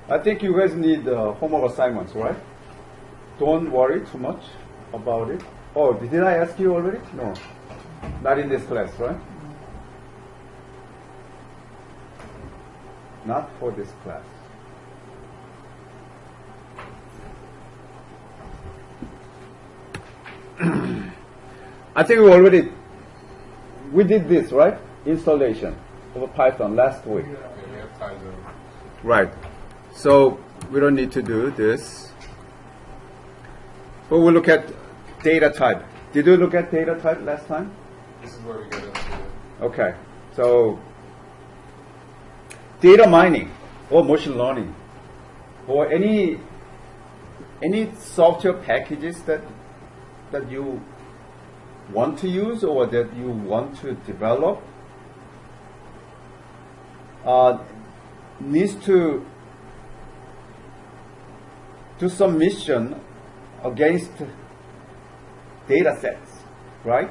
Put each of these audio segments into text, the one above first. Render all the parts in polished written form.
I think you guys need homework assignments, right? Don't worry too much about it. Oh, did I ask you already? No. Not in this class, right? Not for this class. I think we did this, right? Installation of Python last week. Yeah, we have time zone. Right. So we don't need to do this. But we'll look at data type. Did you look at data type last time? This is where we get into it. Okay. So data mining or machine learning or any software packages that you want to use or that you want to develop needs to do some mission against data sets, right?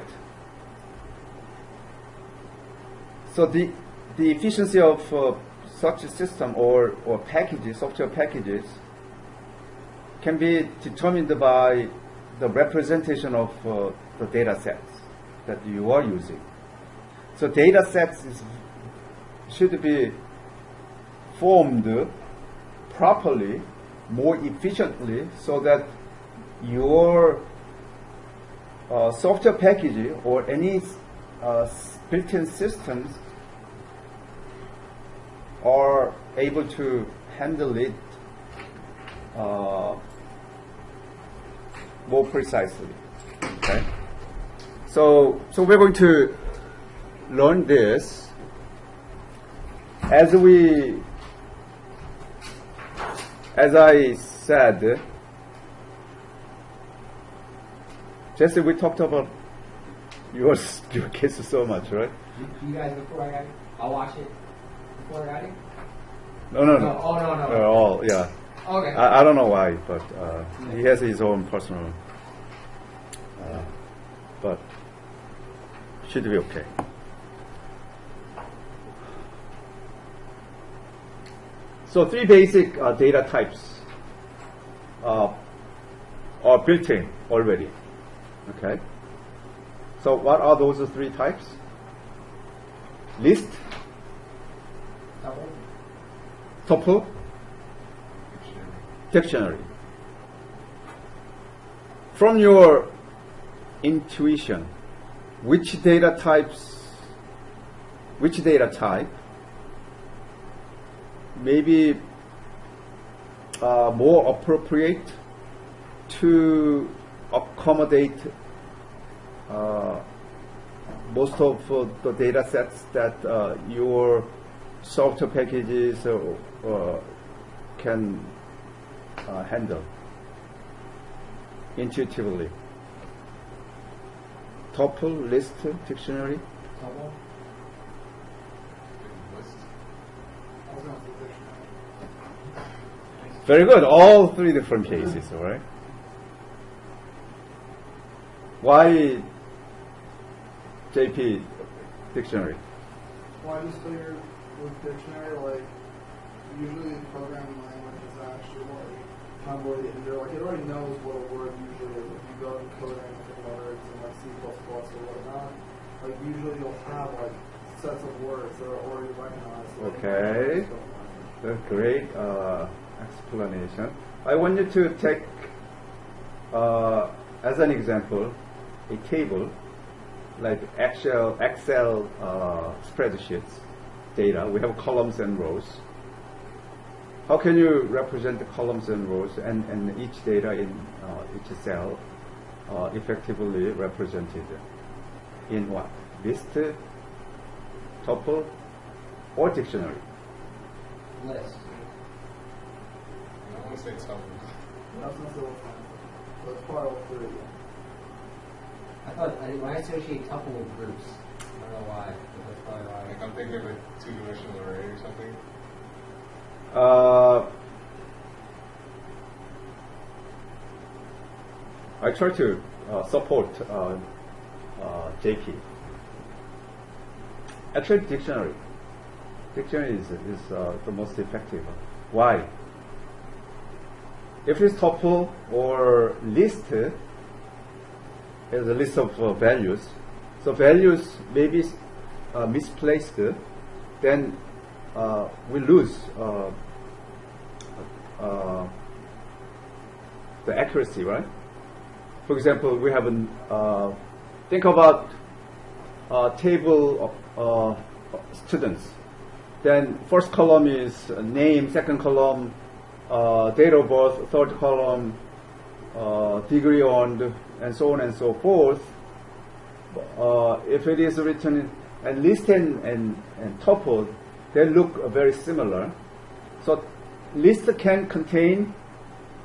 So the efficiency of such a system or packages, software packages, can be determined by the representation of the data sets that you are using. So data sets should be formed properly, more efficiently, so that your software package or any built-in systems are able to handle it more precisely. Okay, so we're going to learn this as I said. Jesse, we talked about your case so much, right? You guys before I got it? I'll watch it before I got it? No. Oh, no. All, yeah. Okay. I don't know why, but he has his own personal. But should be okay. So 3 basic data types are built in already. Okay. So what are those 3 types? List, tuple, dictionary. From your intuition, which data type may be more appropriate to accommodate most of the data sets that your software packages can handle intuitively. Tuple, list, dictionary. Tuple? List. Very good. All 3 different cases, all right? Why JP dictionary? Well, I just figured with dictionary, like, usually programming languages actually convolute it, like, it already knows what a word usually is. If you go to code anything words in like C++ or whatnot, like, usually you'll have like sets of words that are already recognized. Okay, that's great explanation. I want you to take as an example a table like Excel spreadsheets data. We have columns and rows. How can you represent the columns and rows and each data in each cell effectively represented in what? List, tuple, or dictionary? List. I want to say tuple. That's not so that's probably all 3. I thought when I associate tuple with groups, I don't know why, but that's probably why. Like I'm thinking of a 2-dimensional array or something. I try to support JP. Actually, dictionary is the most effective. Why? if it's tuple or list, is a list of values. So values may be misplaced, then we lose the accuracy, right? For example, we have think about a table of students. Then first column is name, second column date of birth, third column degree earned, and so on and so forth. If it is written and list and tuple, they look very similar. So list can contain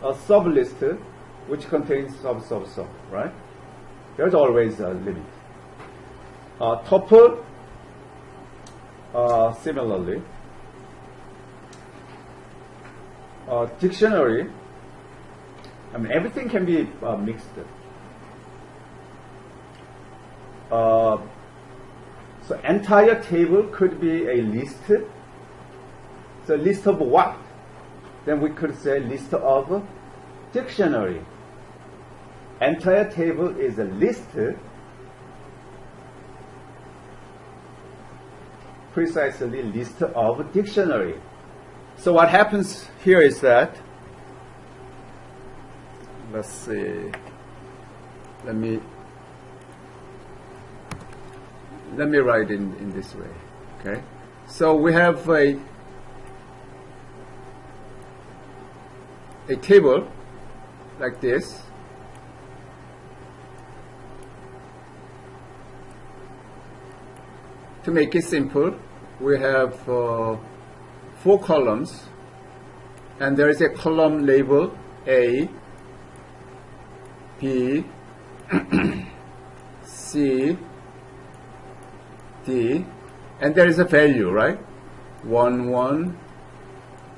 a sub-list which contains sub, right? There's always a limit. Tuple, similarly. Dictionary, I mean, everything can be mixed. So entire table could be a list. So list of what? Then we could say list of dictionary. Entire table is a list, precisely list of dictionary. So what happens here is that, let's see, let me write in this way, okay? So we have a table like this. To make it simple, we have 4 columns, and there is a column label A, B, C, D, and there is a value, right? 1, 1,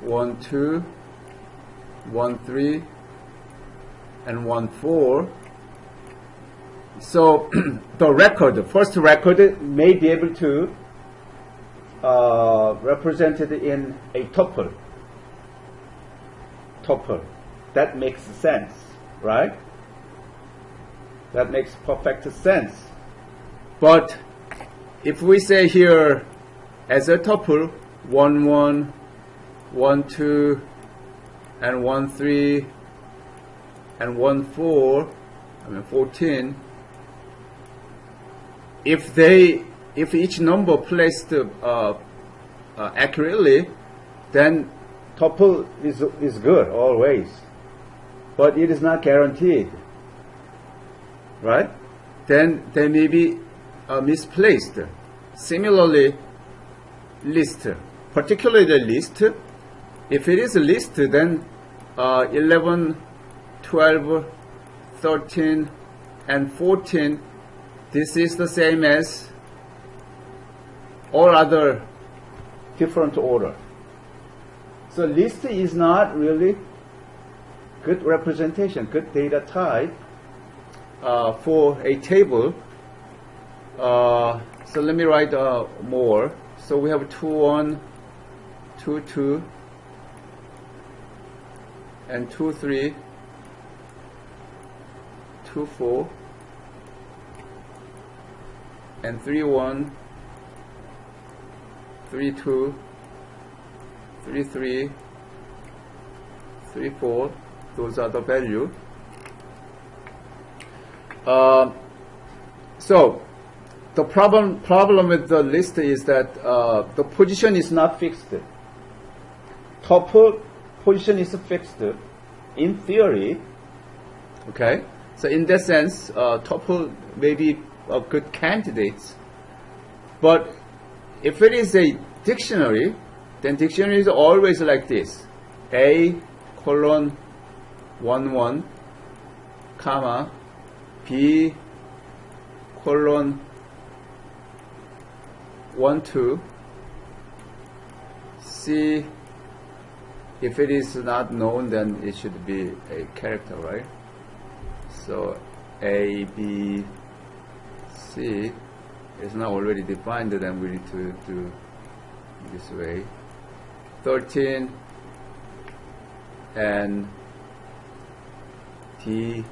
1, 2, 1, 3, and 1, 4. So the first record may be able to represent it in a tuple. That makes sense, right? That makes perfect sense. But if we say here as a tuple 1, 1, 1, 2, and 1, 3, and 1, 4, 14. If each number placed accurately, then tuple is good always, but it is not guaranteed, right? Then they may be misplaced. Similarly, list, particularly the list, if it is a list, then 11, 12, 13, and 14, this is the same as all other different order. So list is not really good representation, good data type for a table. So let me write more. So we have 2, 1, 2, 2, and 2, 3, 2, 4, and 3, 1, 3, 2, 3, 3, 3, 4. Those are the value. So the problem with the list is that the position is not fixed. Tuple position is fixed in theory. Okay, so in that sense, tuple may be a good candidates. But if it is a dictionary, then dictionary is always like this: A colon 1, 1, comma B colon 1, 2, C. If it is not known, then it should be a character, right? So A, B, C is not already defined, then we need to do this way. 13 and D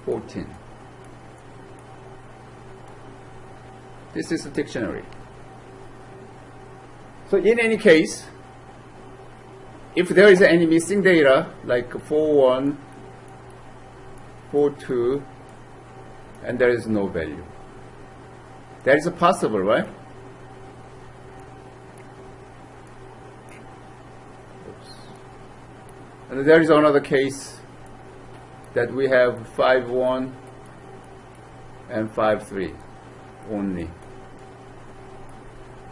14. This is a dictionary. So in any case, if there is any missing data like 41, 42, and there is no value, that is possible, right? Oops. And there is another case that we have 51 and 53 only.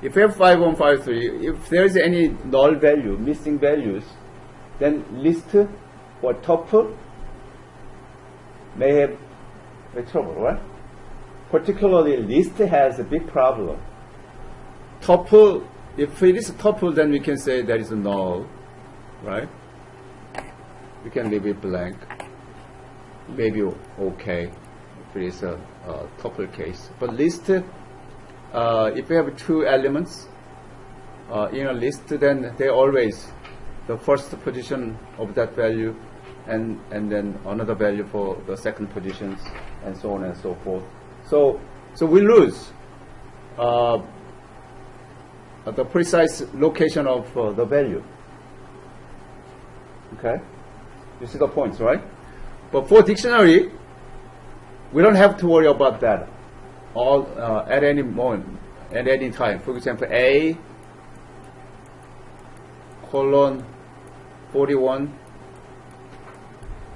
If we have 5153, if there is any null value, missing values, then list or tuple may have trouble, right? Particularly list has a big problem. Tuple, if it is a tuple, then we can say that is a null, right? We can leave it blank. Maybe okay if it is a tuple case. But list, if we have two elements in a list, then they always the first position of that value and then another value for the second positions and so on and so forth. So we lose the precise location of the value. Okay? You see the points, right? But for dictionary, we don't have to worry about that all at any moment, at any time. For example, A colon 41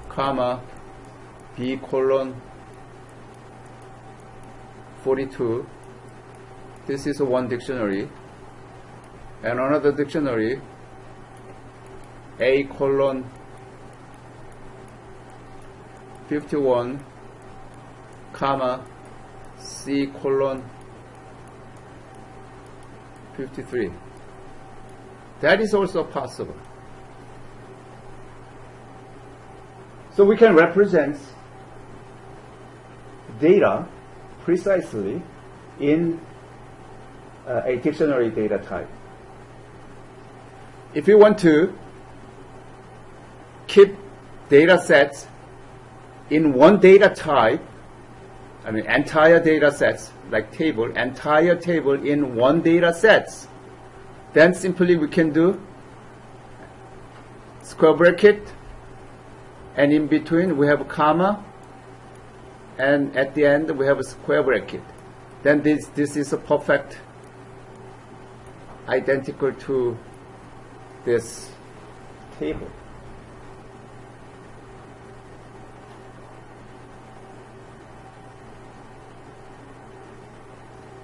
comma B colon 42. This is one dictionary, and another dictionary A colon 51 comma C colon 53. That is also possible. So we can represent data precisely in a dictionary data type. If you want to keep data sets in one data type, I mean entire data sets like table, entire table in one data sets, then simply we can do square bracket, and in between we have a comma, and at the end we have a square bracket. Then this is a perfect identical to this table.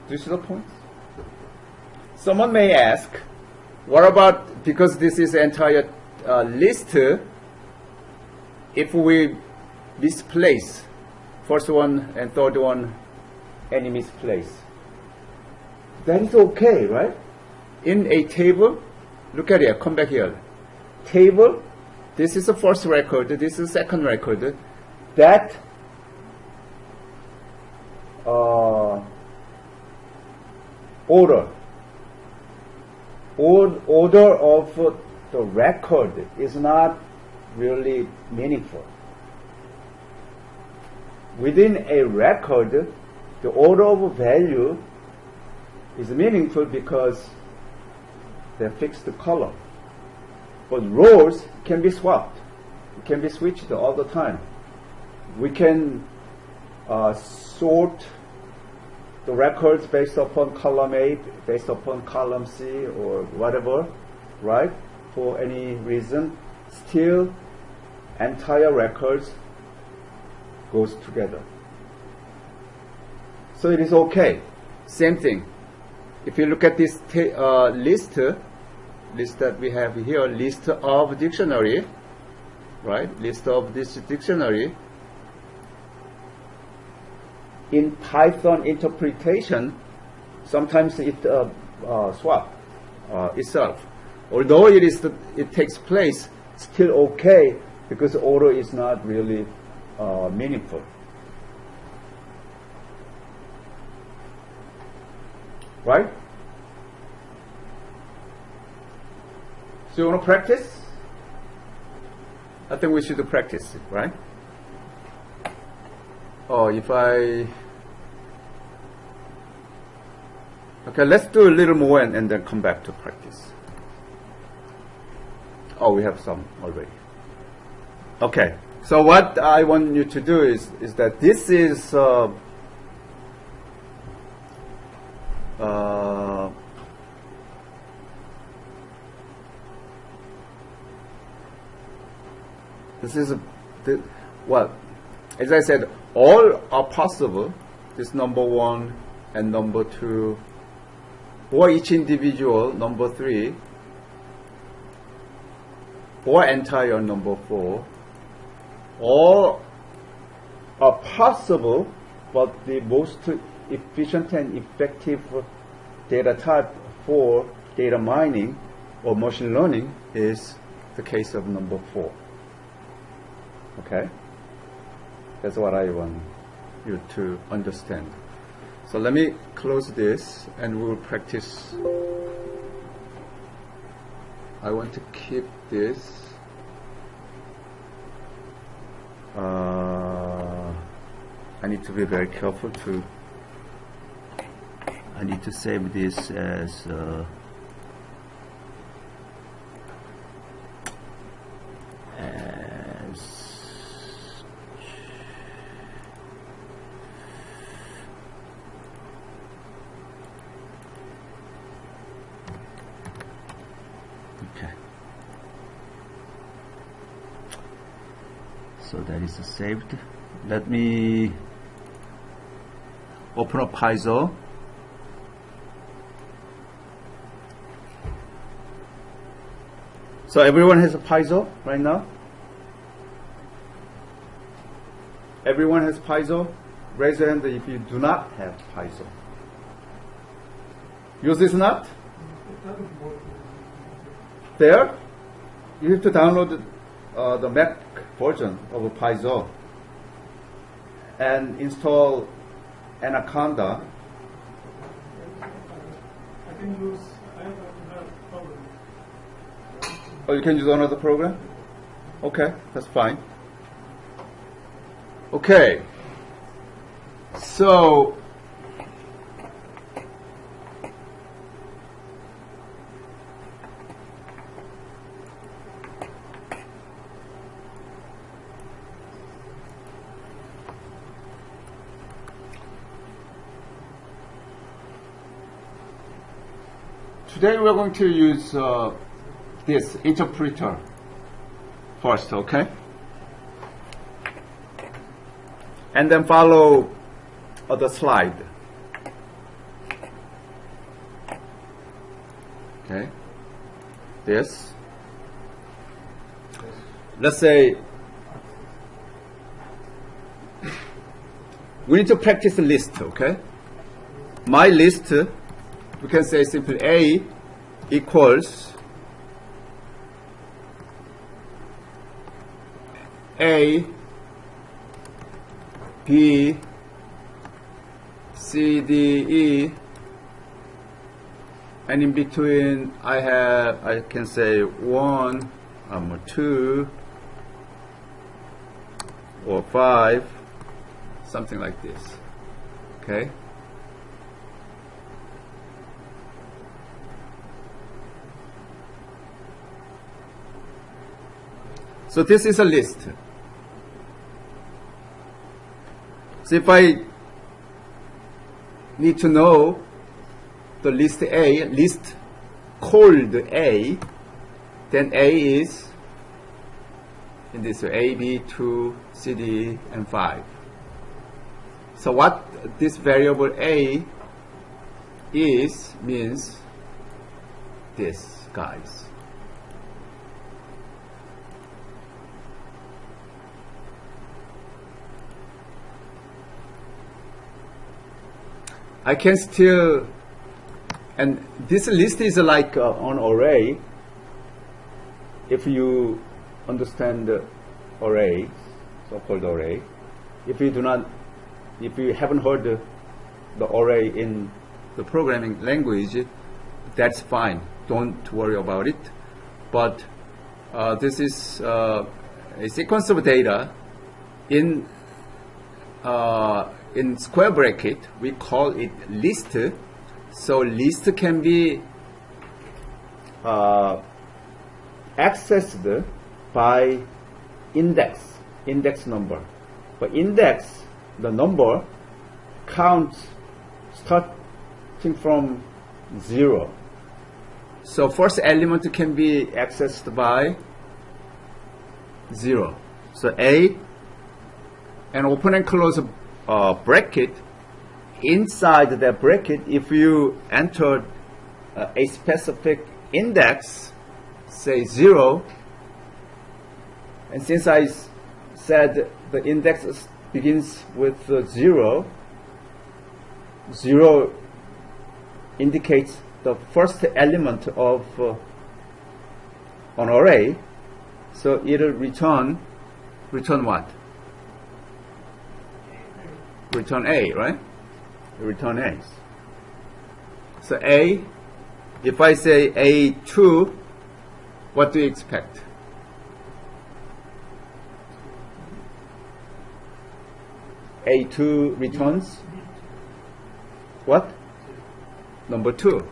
Do you see the point? Someone may ask, what about, because this is entire list, if we misplace first one and third one, any misplace, that is okay, right? In a table, look at it, come back here. Table, this is the first record, this is the second record. That order of the record is not really meaningful. Within a record, the order of value is meaningful because they're fixed column. But rows can be swapped. It can be switched all the time. We can sort the records based upon column A, based upon column C, or whatever, right? For any reason, still entire records goes together. So it is okay. Same thing. If you look at this list that we have here, list of dictionary, right? List of this dictionary. In Python interpretation, sometimes it swap itself. Although it takes place, still okay because the order is not really meaningful. Right? So you want to practice? I think we should practice it, right? Oh, if I... Okay, let's do a little more and then come back to practice. Oh, we have some already. Okay, so what I want you to do is that this is well, as I said, all are possible. This number 1 and number 2, or each individual, number 3, or entire number 4, all are possible, but the most efficient and effective data type for data mining or machine learning is the case of number 4. Okay? That's what I want you to understand. So let me close this and we will practice. I want to keep this. I need to be very careful to. I need to save this as okay. So that is saved. Let me open up Paizo. So everyone has a Paizo right now? Everyone has Paizo? Raise your hand if you do not have Paizo. Use this not? There? You have to download the Mac version of Paizo and install Anaconda. I can use, I have a program. Oh, you can use another program? Okay, that's fine. Okay. So, today we're going to use this interpreter first, okay? And then follow the slide. Okay? This. Let's say we need to practice a list, okay? My list, we can say simply A equals A, B, C, D, E, and in between I can say 1, 2, or 5, something like this. Okay? So this is a list. So if I need to know the list A, list called A, then A is in this way, A, B, 2, C, D, and 5. So what this variable A is means this, guys. I can still, and this list is like an array. If you understand the array, so-called array, if you haven't heard the array in the programming language, that's fine. Don't worry about it. but this is a sequence of data in square bracket. We call it list. So list can be accessed by index number. But index, the number counts starting from 0. So first element can be accessed by 0. So A, and open and close bracket. Inside that bracket, if you enter a specific index, say 0, and since I said the index begins with 0, 0 indicates the first element of an array, so it'll return what? Return A, right? Return A. So A, if I say A2, what do you expect? A2 returns what? Number 2,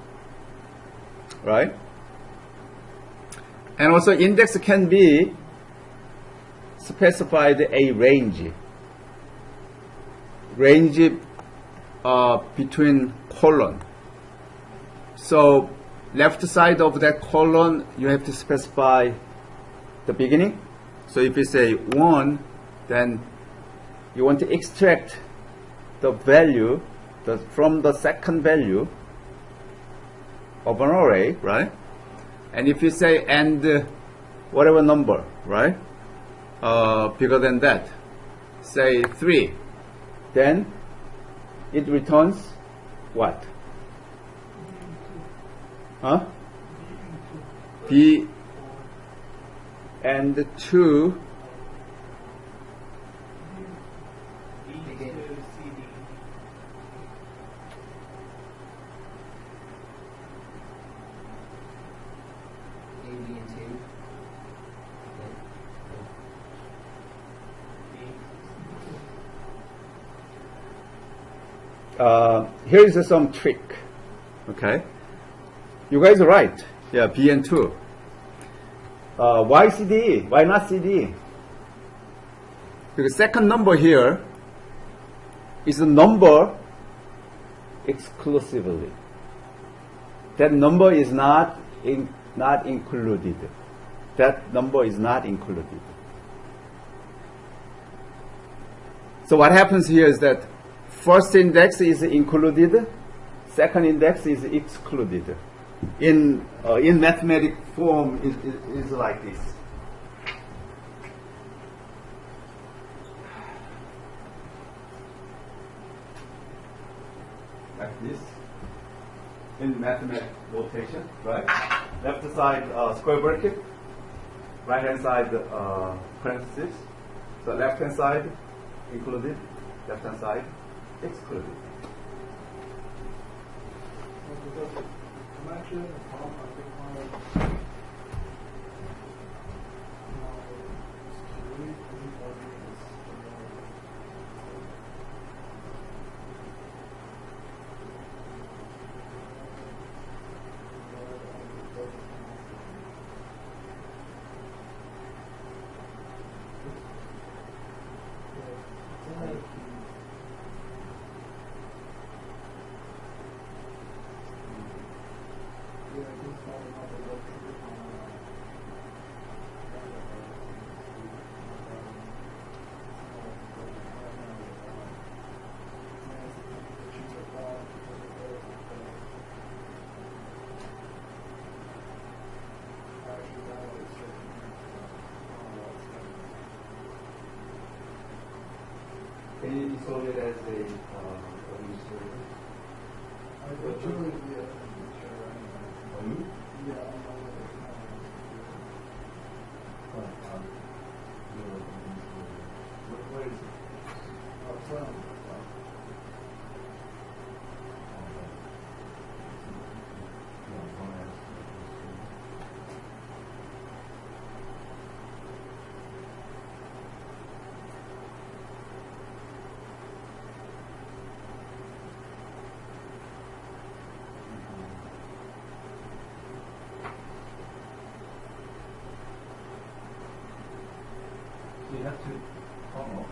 right? And also index can be specified a range between colon. So left side of that colon, you have to specify the beginning. So if you say 1, then you want to extract the value from the second value of an array, right? And if you say and whatever number, right, bigger than that, say 3, then it returns what? Huh? B and 2. Here is some trick. Okay, you guys are right. Yeah, B and 2. Why CD? Why not CD? Because second number here is a number exclusively. That number is not included. That number is not included. So what happens here is that first index is included, second index is excluded. In mathematical form, is like this. Like this. In mathematical notation, right? Left side square bracket, right hand side parentheses. So left hand side included, left hand side excluded. Imagine a problem I think one of Can you solve it as a administrator? Julie, yeah. What is it? have to turn off.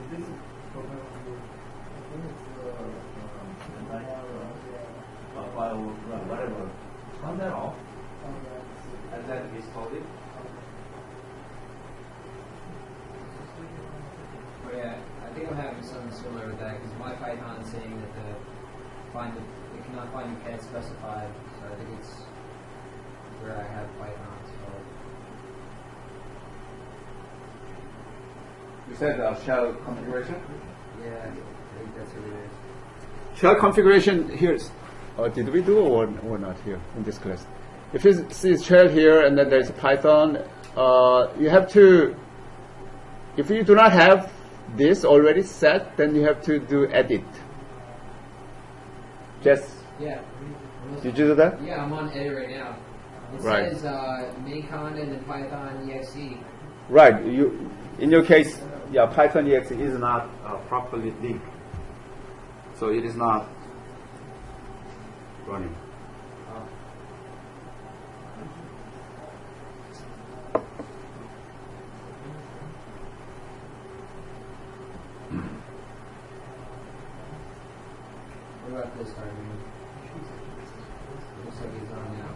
Is this program for I think it's the file, whatever? Turn that off okay. and then install it. Oh yeah, I think I'm having something similar with that because my Python is saying that it cannot find the CAD specified, so I think it's where I have Python. So You said shell configuration? yeah, I think that's what it is. Shell configuration here. Did we do or not here in this class? If you see shell here and then there's a Python, you have to. If you do not have this already set, then you have to do edit. Just Yeah. did you do that? Yeah, I'm on edit right now. It Right. says Macon and then Python exe. Right. In your case, yeah, Python exe is not properly linked, so it is not running. What about this argument? Looks like it's on now.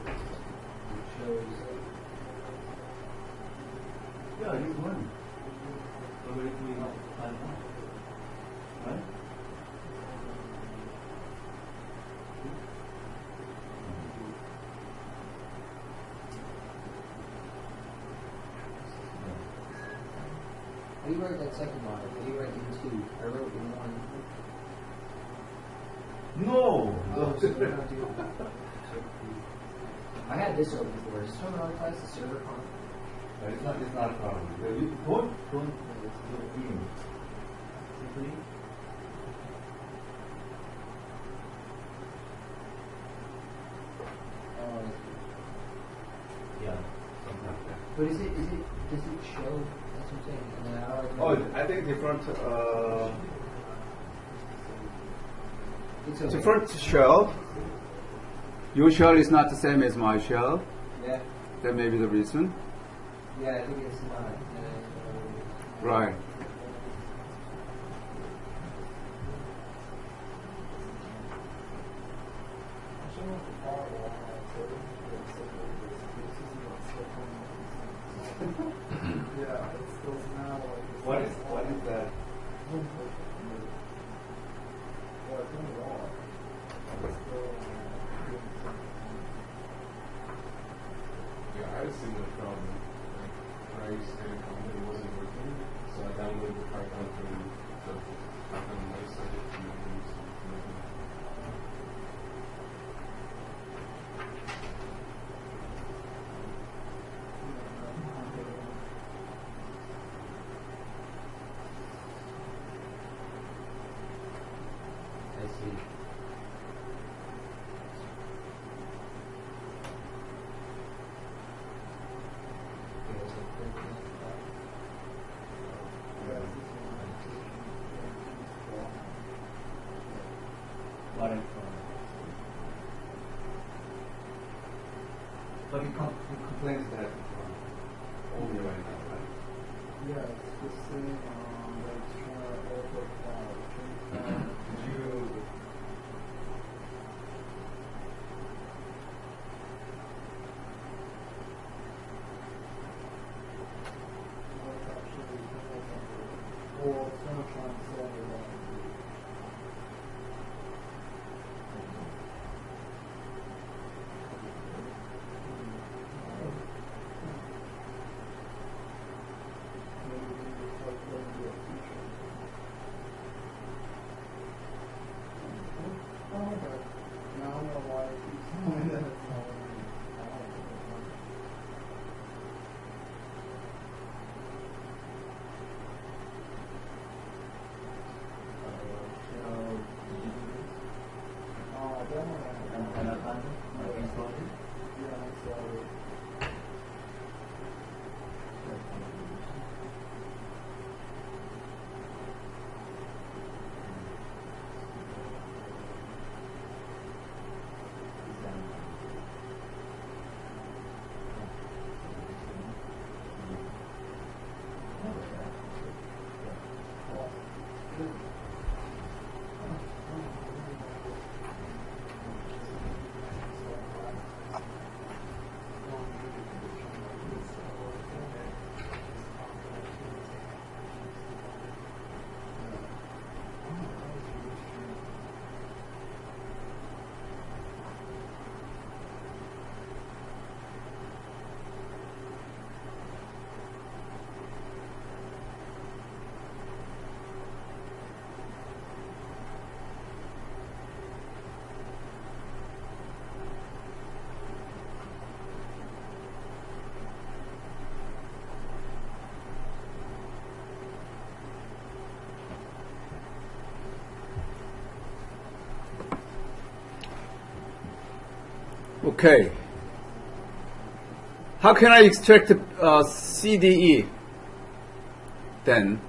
It shows. Yeah, it's one. Algorithm of Python. Right? How do you write that second model? How do you write in two? I wrote in one. No! Oh, so we're not doing I had this open before. Is this one another class, the server con? It's not a problem. You don't do in. Simply. Yeah, something like that. But does it show? That's what I'm saying. And then how do I do it? I think different. It's okay. Different shell. Your shell is not the same as my shell. Yeah. That may be the reason. Yeah, I think it's not. Right. Yeah, it's still now like. What is that? Yeah, it's not at all. It's still doing something. Yeah, I had a similar problem. Like, when I used to stay in college, it wasn't working, so I downloaded the Python from the Python website and then used it. I see. What if, but it complains that only right now, right? Yeah, it's just saying that it's trying to alter change Did you what's actually or it's gonna try and say that. Maybe we need to start going to a feature. Oh, okay. Now I know why it keeps telling me that it's not working. Okay. How can I extract CDE then?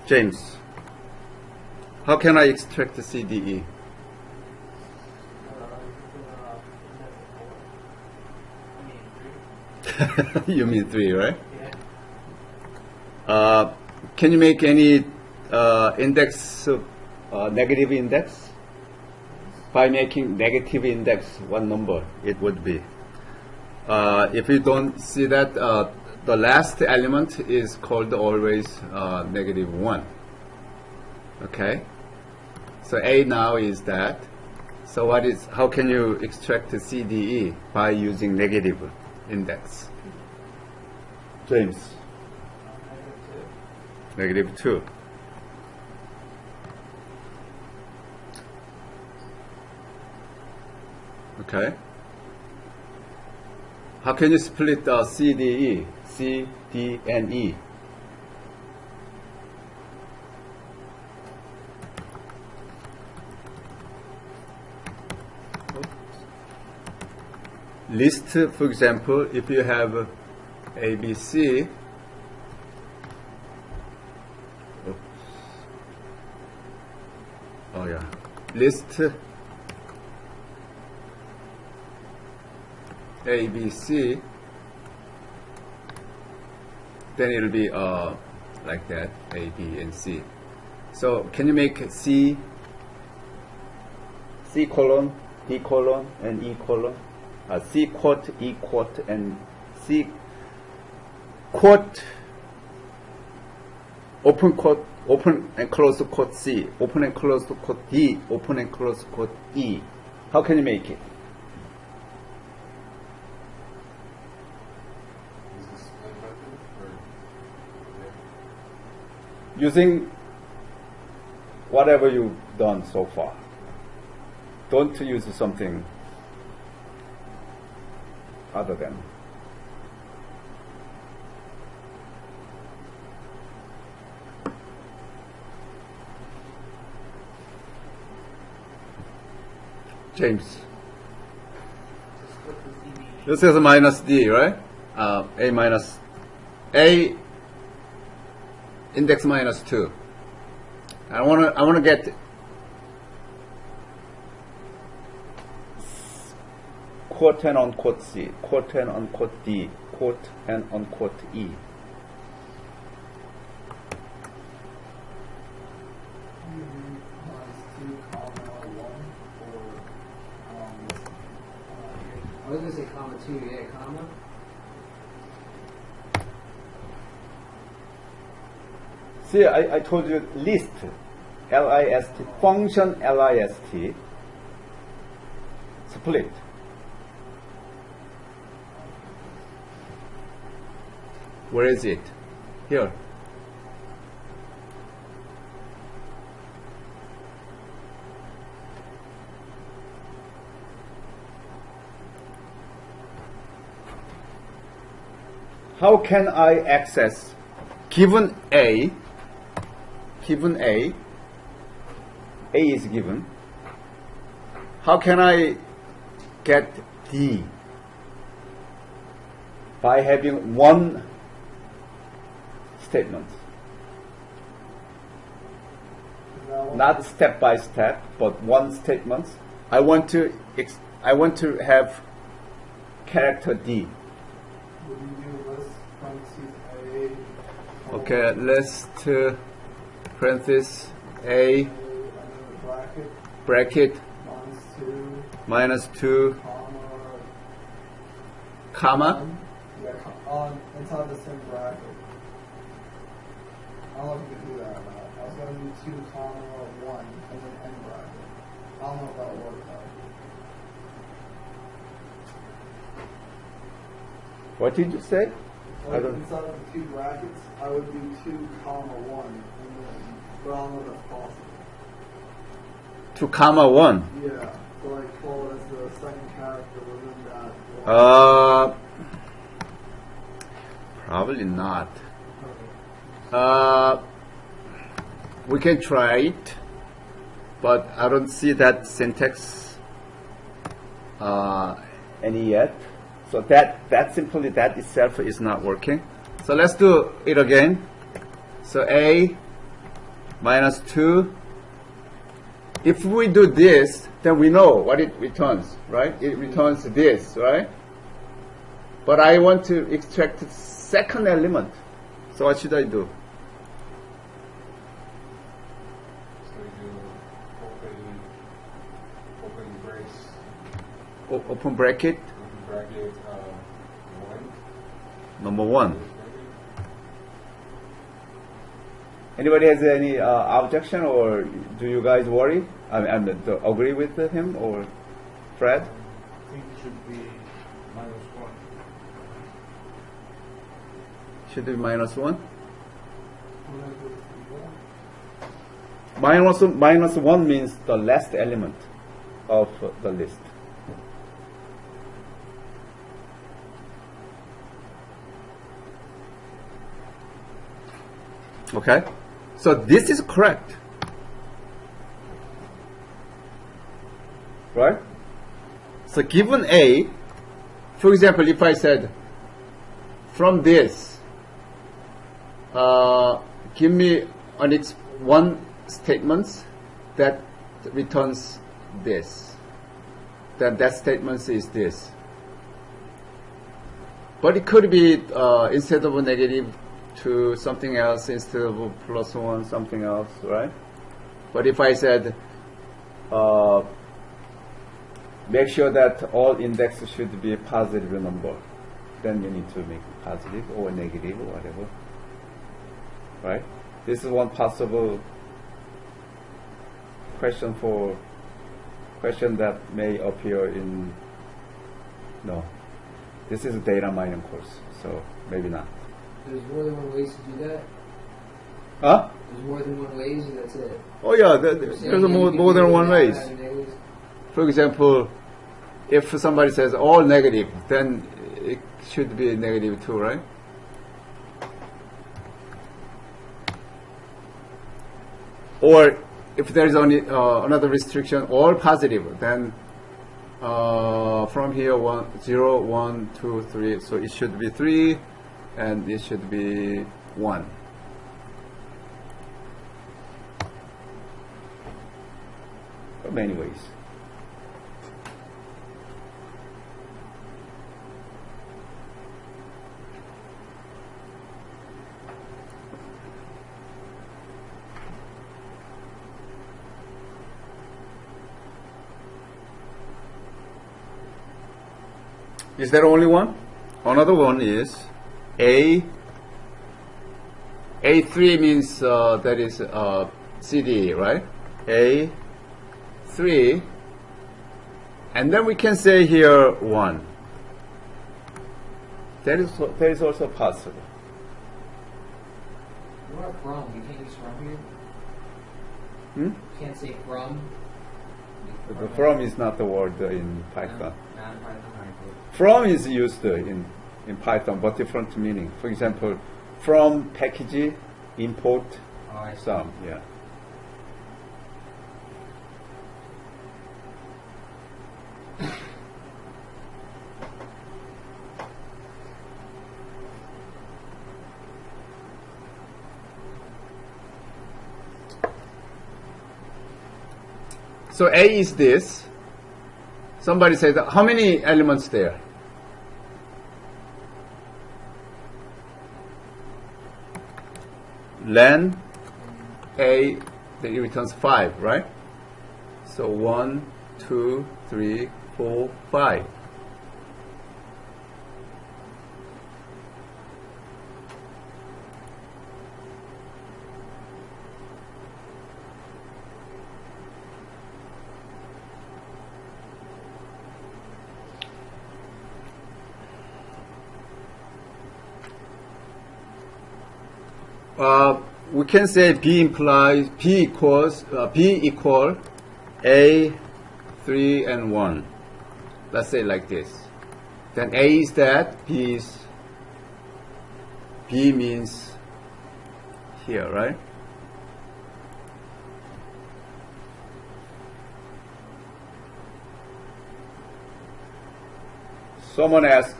James, how can I extract the CDE? You mean 3, right? Yeah. Can you make any index, negative index? By making negative index, what number it would be? If you don't see that, the last element is called always -1. Okay? So A now is that. So how can you extract the CDE? By using negative index. James? -2. Okay. How can you split CDE? C, D, and E. List, for example, if you have A, B, C, oh yeah, list A, B, C, then it'll be like that, A, B, and C. So can you make C colon, D colon, and E colon? C quote, E quote, and C quote, open and close quote C, open and close quote D, open and close quote E. How can you make it? Is this split method or Using whatever you've done so far. Don't use something other than. James. This is minus D, right? A minus A index -2. I wanna get quote and unquote C, quote and unquote D, quote and unquote E. I was going to say comma 2, yeah, comma. See, I told you list, L-I-S-T, function L-I-S-T, split. Where is it? Here. How can I access given A is given. How can I get D? By having one statement. Not step by step, but one statement. I want to have character D. Would you do list parentheses A? Okay, list parenthesis A and then the bracket -2, -2 comma. 1. Yeah, inside the same bracket. I don't know if you can do that or not. I was going to do 2, 1, and then end bracket. I don't know if that'll work though. What did you say? I Like don't. inside of the 2 brackets, I would do 2, 1, and then, but I don't know if that's possible. 2 comma 1. Yeah, so like call it as the second character within that. Probably not. We can try it, but I don't see that syntax any yet. So that simply that itself is not working. So let's do it again. So a minus 2. If we do this, then we know what it returns, right? It returns this, right? But I want to extract the second element. So what should I do? So you open brace, Open bracket, open bracket, 1. number 1. Anybody has any objection, or do you guys worry? I mean, agree with him or Fred? I think it should be -1. Should be -1. When I do it, Minus 1 means the last element of the list. Okay, so this is correct, right? So given A, for example, if I said from this, give me one statement that returns this, then that statement is this. But it could be instead of a negative 2 something else, instead of a +1 something else, right? But if I said make sure that all index should be a positive number, then you need to make it positive or negative or whatever, right? This is one possible question that may appear in, no, this is a data mining course, so maybe not. There's more than one ways to do that. Huh? There's more than one ways, and that's it. Oh yeah, there's more than one ways. For example, if somebody says all negative, then it should be negative too, right? Or if there is only another restriction, all positive, then from here 0, 1, 2, 3, so it should be 3, and it should be 1. Many ways. Is there only one? Another one is A3 means that is CD, right? A3, and then we can say here 1. That is also possible. What about from? You can't use from here? Hmm? You can't say from? The from is not the word in Python. Not in Python. From is used in Python, but different meaning. For example, from package, import, Oh, I see. some, yeah. So A is this. Somebody said, how many elements there? Len A, then it returns 5, right? So 1, 2, 3, 4, 5. We can say B implies B equals B equal A 3 and 1. Let's say like this. Then A is that, B means here, right? Someone asked,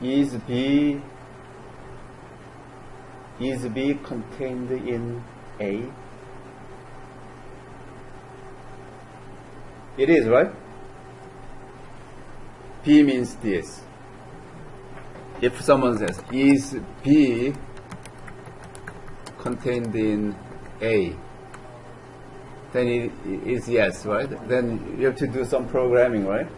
is B contained in A? It is, right? B means this. If someone says, is B contained in A? Then it is yes, right? Then you have to do some programming, right?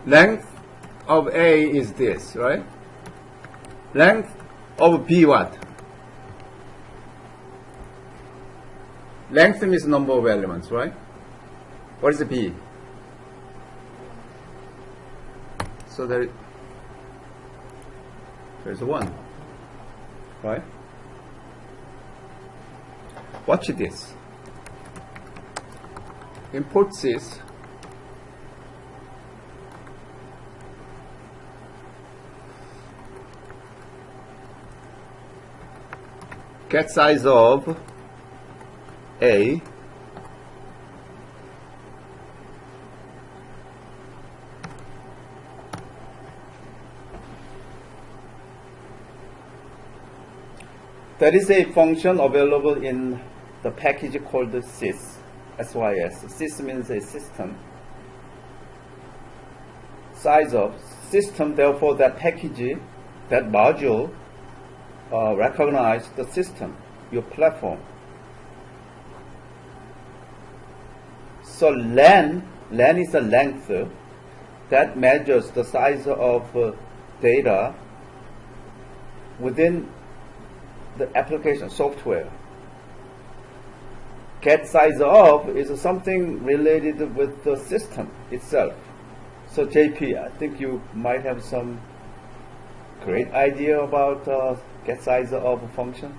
Length of A is this, right? Length of B what? Length means number of elements, right? What is B? So there's 1, right? Watch this. Import this. Get size of A that is a function available in the package called sys. SYS. Sys means a system. Size of system, therefore that package, that module recognize the system, your platform. So len is the length that measures the size of data within the application software. Get size of is something related with the system itself. So JP, I think you might have some great idea about get size of a function.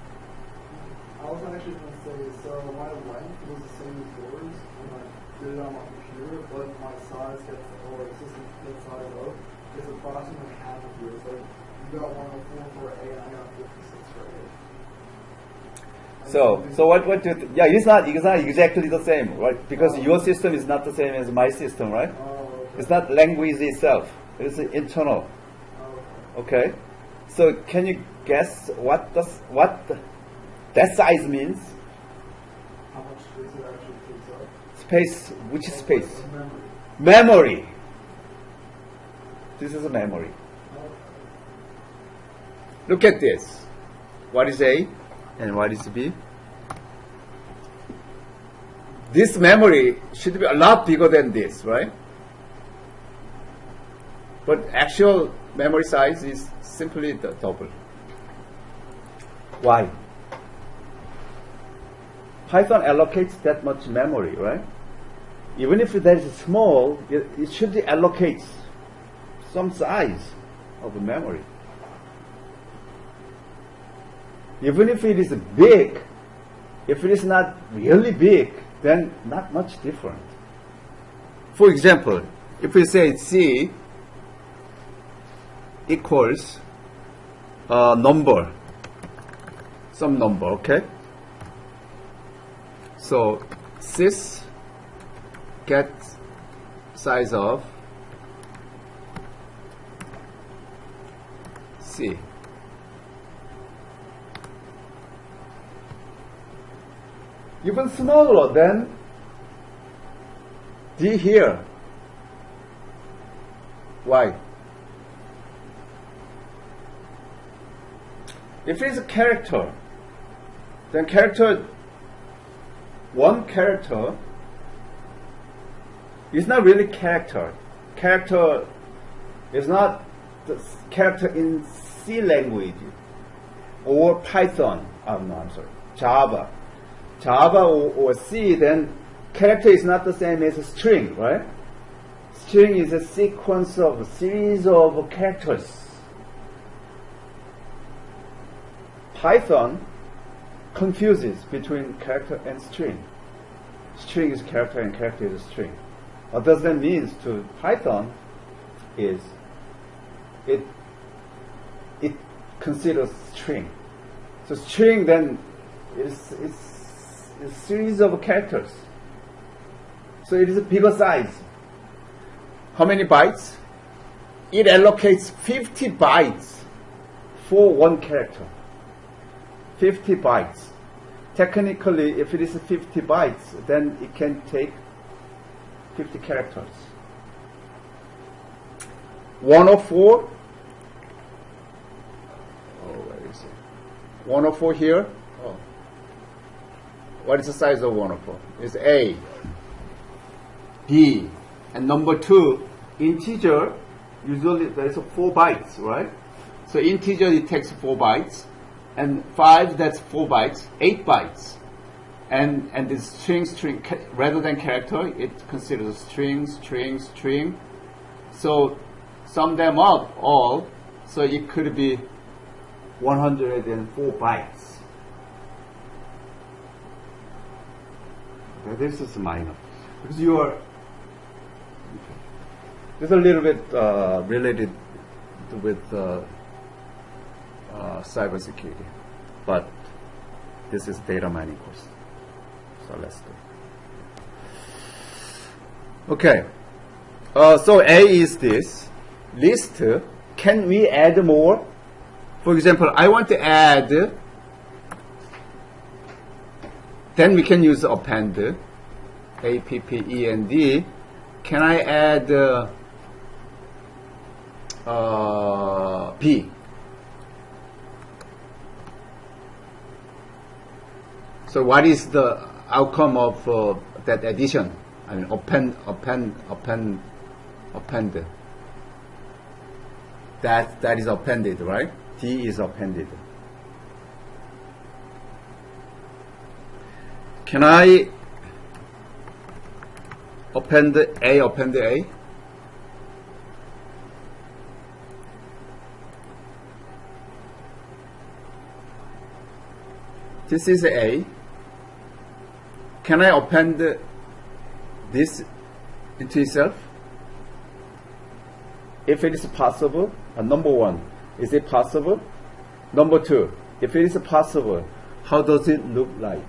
I was actually going to say, so my length was the same as yours when I did it on my computer, but my size gets, or system get size of, is approximately half of yours. Like, you got 104 for A, and I got 56 for A. So what do you yeah, it's not exactly the same, right? Because your system is not the same as my system, right? Okay. It's not language itself. It's internal. Okay. So can you guess what that size means? How much space it actually takes up? Space. Which space? Memory. Memory. This is a memory. Okay. Look at this. What is A and what is B? This memory should be a lot bigger than this, right? But actual memory size is simply the double. Why? Python allocates that much memory, right? Even if that is small, it should allocate some size of memory. Even if it is big, if it is not really big, then not much different. For example, if we say C equals number, some number, okay? So sys get size of C. Even smaller than D here. Why? If it's a character, then one character is not really character. Character is not the character in C language or Python. Java. Java or C, then character is not the same as a string, right? String is a sequence of a series of characters. Python confuses between character and string. String is character and character is string. What does that mean to Python? is it considers string. So string then is a series of characters. So it is a bigger size. How many bytes? It allocates 50 bytes for one character. 50 bytes. Technically, if it is 50 bytes, then it can take 50 characters. 104. Where is it? 104 here. Oh. What is the size of 104? It's A, B, and number 2, integer. Usually there is 4 bytes, right? So integer, it takes 4 bytes. And 5, that's 4 bytes, 8 bytes. And this string, rather than character, it considers string. So sum them up all, so it could be 104 bytes. Okay, this is minor. Because you are, this is a little bit related with cybersecurity, but this is data mining course. So let's do. Okay. So A is this list. Can we add more? For example, I want to add. Then we can use append. APPEND. Can I add B? So what is the outcome of that addition? I mean, append. That is appended, right? D is appended. Can I append A? This is A. Can I append this into itself? If it is possible, number 1, is it possible? Number 2, if it is possible, how does it look like?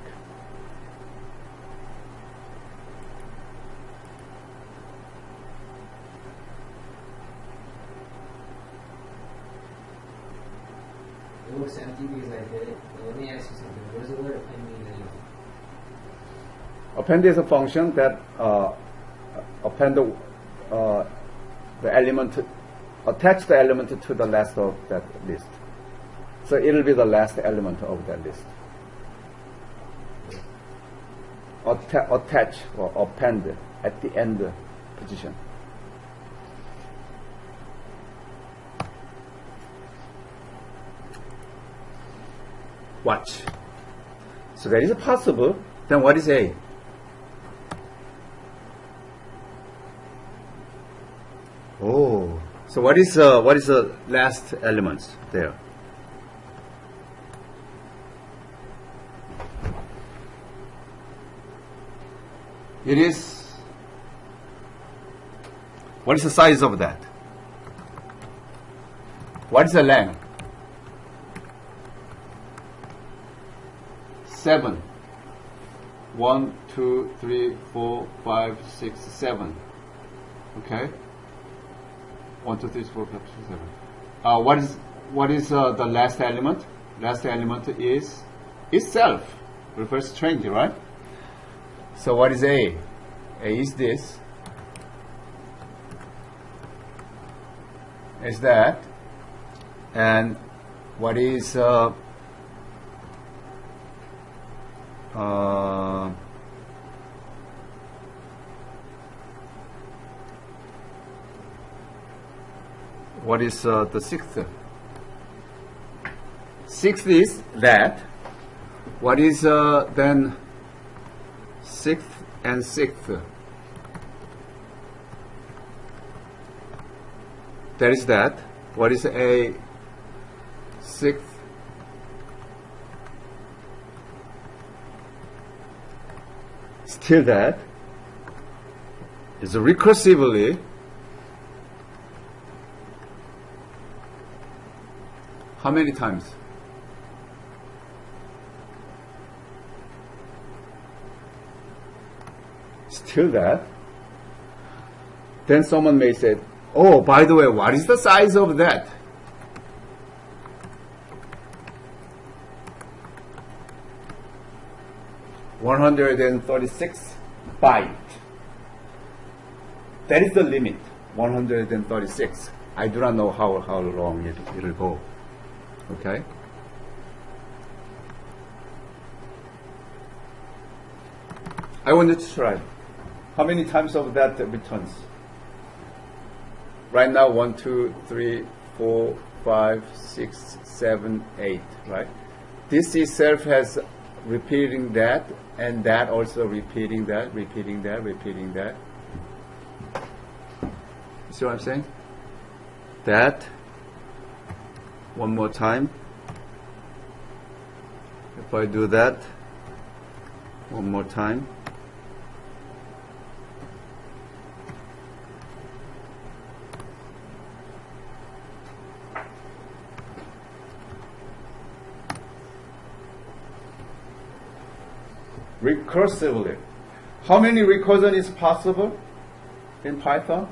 It looks empty because I did it. But let me ask you something. What does the word append mean anyway? Append is a function that append the element, attach the element to the last of that list. So it will be the last element of that list. Attach or append at the end position. Watch. So that is possible. Then what is A? Oh, so what is the last element there? It is. What is the size of that? What is the length? 7. 1, 2, 3, 4, 5, 6, 7. Okay. 1, 2, 3, 4, 5, 6, 7. What is the last element? Last element is itself. Refers to string, right? So what is A? A is this. Is that? And what is what is the sixth? Sixth is that. What is then sixth and sixth? That is that. What is a sixth? Still that is recursively How many times? Still that. Then someone may say, oh, by the way, what is the size of that? (136 byte). That is the limit, 136. I do not know how long it'll go. Okay? I want to try. How many times of that returns? Right now, 1, 2, 3, 4, 5, 6, 7, 8, right? This itself has repeating that, and that also repeating that, repeating that, repeating that. You see what I'm saying? That. One more time. If I do that, one more time. Recursively. How many recursion is possible in Python?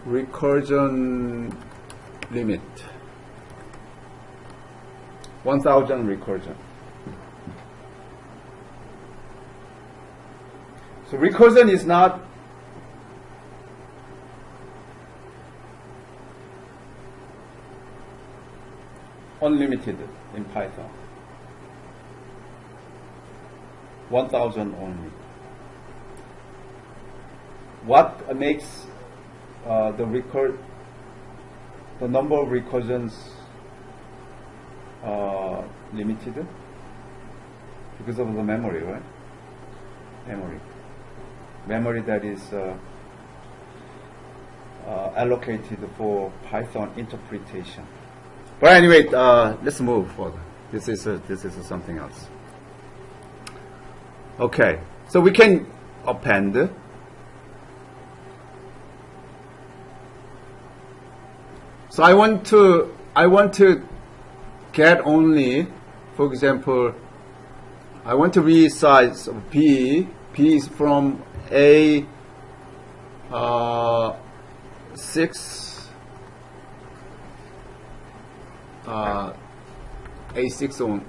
Recursion limit. 1000 recursion. So recursion is not unlimited in Python. 1000 only. What makes the number of recursions limited? Because of the memory, right? Memory that is allocated for Python interpretation. But anyway, let's move further. This is something else. Okay, so we can append. So I want to get only, for example, I want to resize B. B is from A 6 A6 on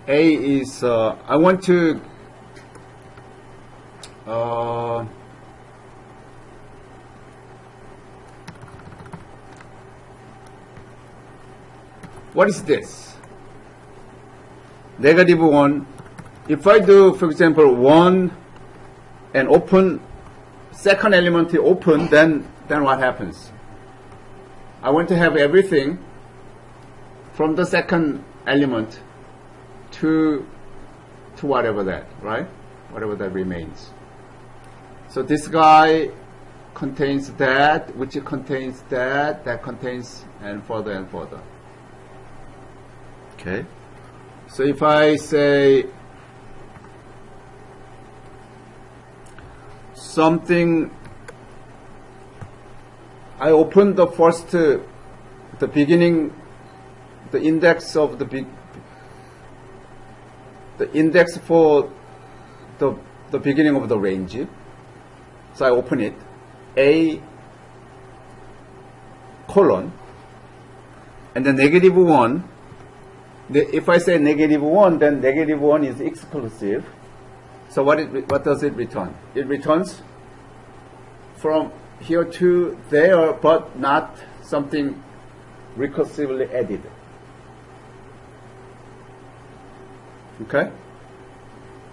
A is I want to what is this? -1. If I do, for example, 1 and open, second element open, then what happens? I want to have everything from the second element to whatever that, right? Whatever that remains. So this guy contains that, which contains that contains, and further. Okay. So if I say something, I open the first, the beginning, the index of the index for the beginning of the range. So I open it, A colon, and then -1. If I say -1, then -1 is exclusive. So what does it return? It returns from here to there, but not something recursively added. Okay?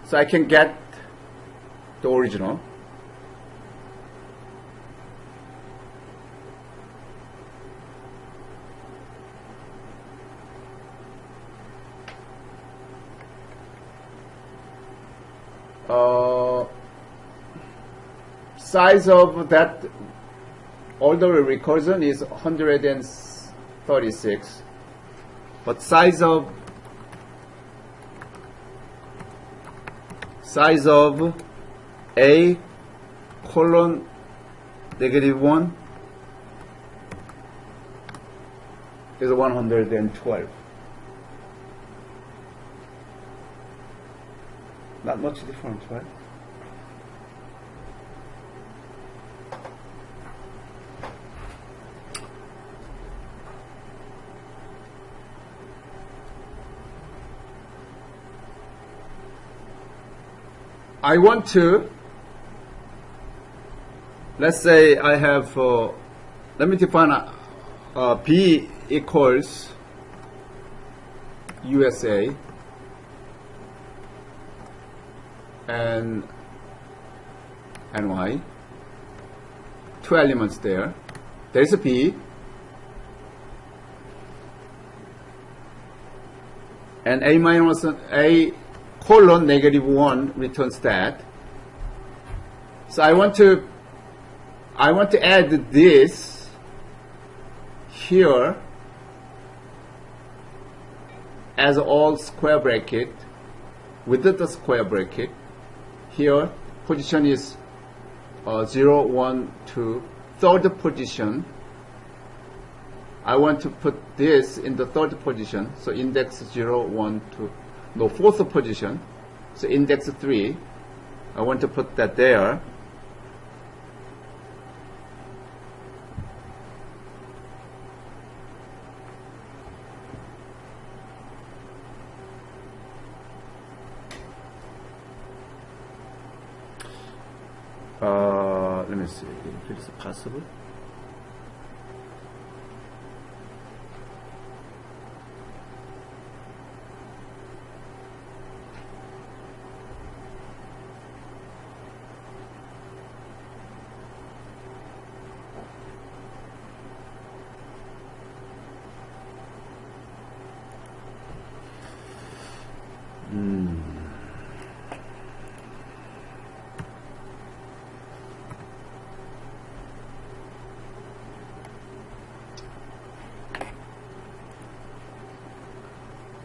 So I can get the original. Size of that order recursion is 136, but size of size of A colon -1 is 112. Not much difference, right? I want to, let's say I have, let me define B equals USA and NY, two elements there. There is a B, and A minus A colon -1 returns that. So I want to add this here as all square bracket with the square bracket. Here position is 0, 1, 2, third position. I want to put this in the third position, so index 0, 1, 2, no, fourth position, so index 3. I want to put that there. Let me see if it is possible.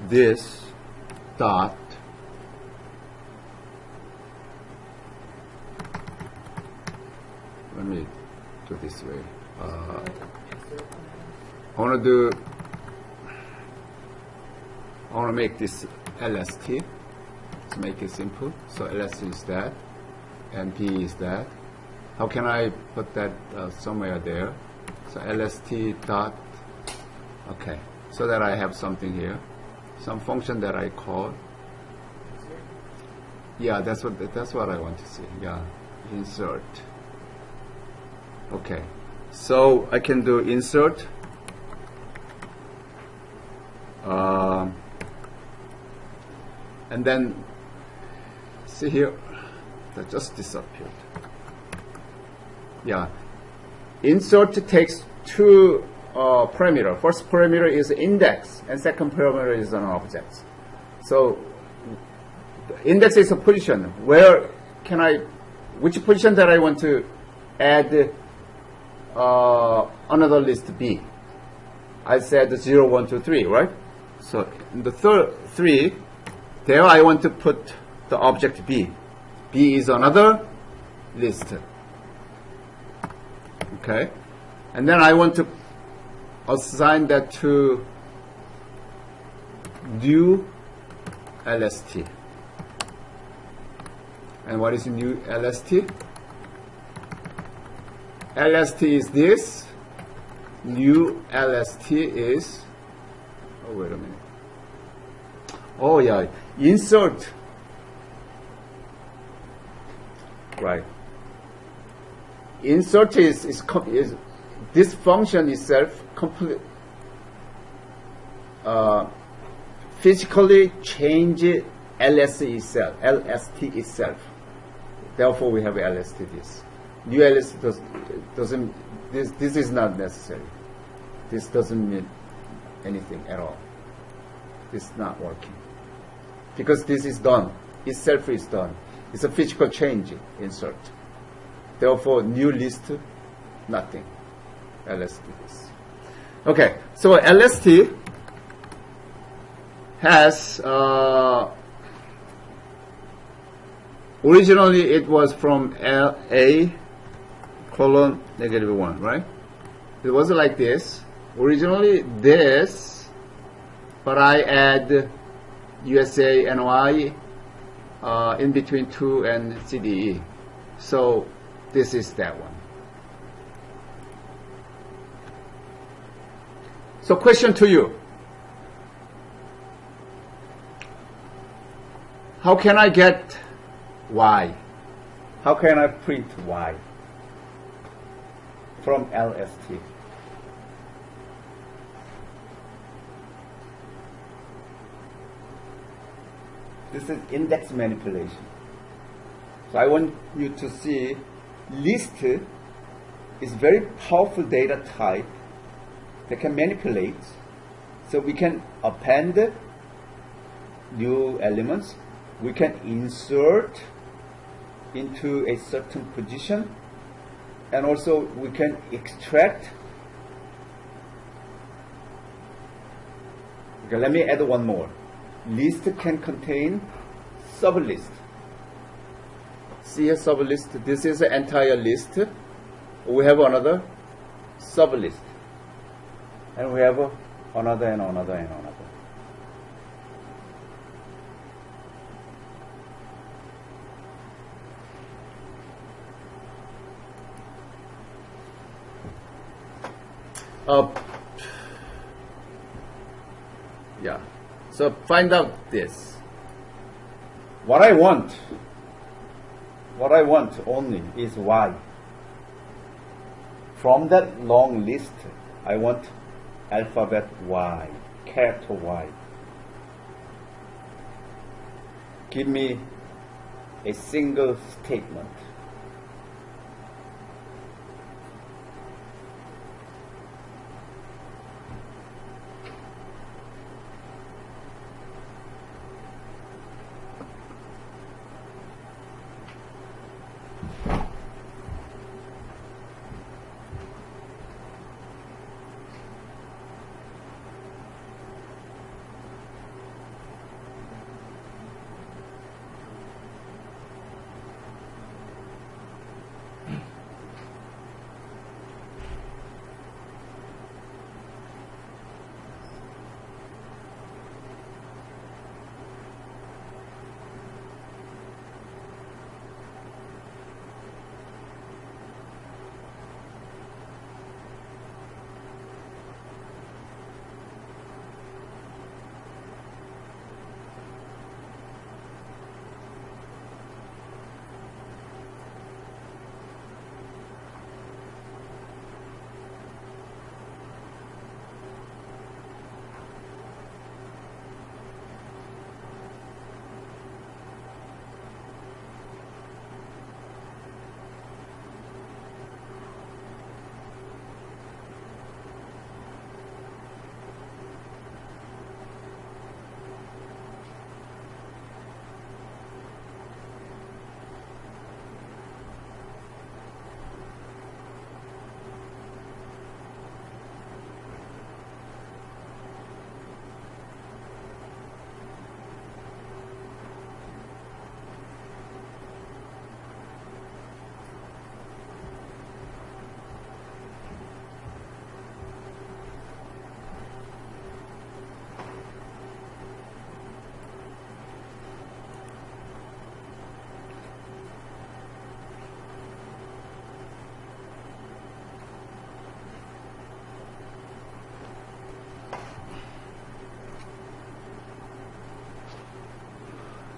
This dot let me do this way. I want to make this LST to make it simple. So LST is that, and P is that. How can I put that somewhere there? So LST dot. Okay, so that I have something here. Some function that I call. Yeah, that's what I want to see. Yeah, insert. Okay, so I can do insert. And then see here, that just disappeared. Yeah, insert takes two parameter. First parameter is index, and second parameter is an object. So the index is a position. Where can which position that I want to add another list B? I said 0, 1, 2, 3, right? So in the third 3, there I want to put the object B. B is another list. Okay, and then I want to assign that to new LST. And what is new LST? LST is this. New LST is, oh wait a minute. Oh yeah, insert. Right. Insert is this function itself physically change LST itself. Therefore, we have LST this. New LST doesn't. This is not necessary. This doesn't mean anything at all. This is not working because this is done. Itself is done. It's a physical change. Insert. Therefore, new list, nothing. LST this. Okay, so LST originally it was from A colon -1, right? It was like this. Originally this, but I add USA and Y in between 2 and CDE. So this is that one. So question to you. How can I get Y? How can I print Y from LST? This is index manipulation. So I want you to see list is very powerful data type that can manipulate. So we can append new elements. We can insert into a certain position, and also we can extract. Okay, let me add one more. List can contain sublist. See a sublist. This is an entire list. We have another sublist, and we have another and another and another. Yeah. So find out this. What I want only is Y. From that long list, I want alphabet Y, character Y. Give me a single statement.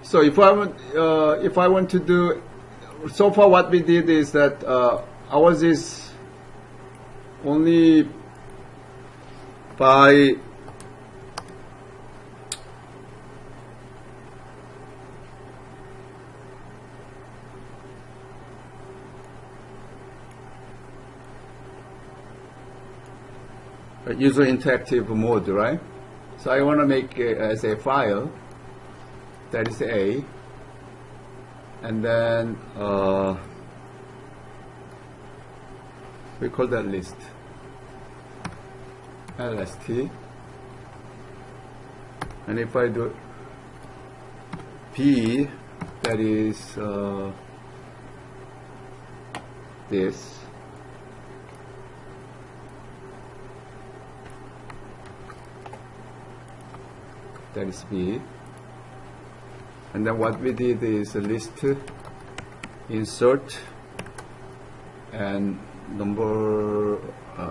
So if I want to do, so far what we did is that ours is only by user interactive mode, right? So I want to make it as a file. That is A, and then we call that list LST, and if I do B that is this. That is B. And then what we did is a list, insert, and number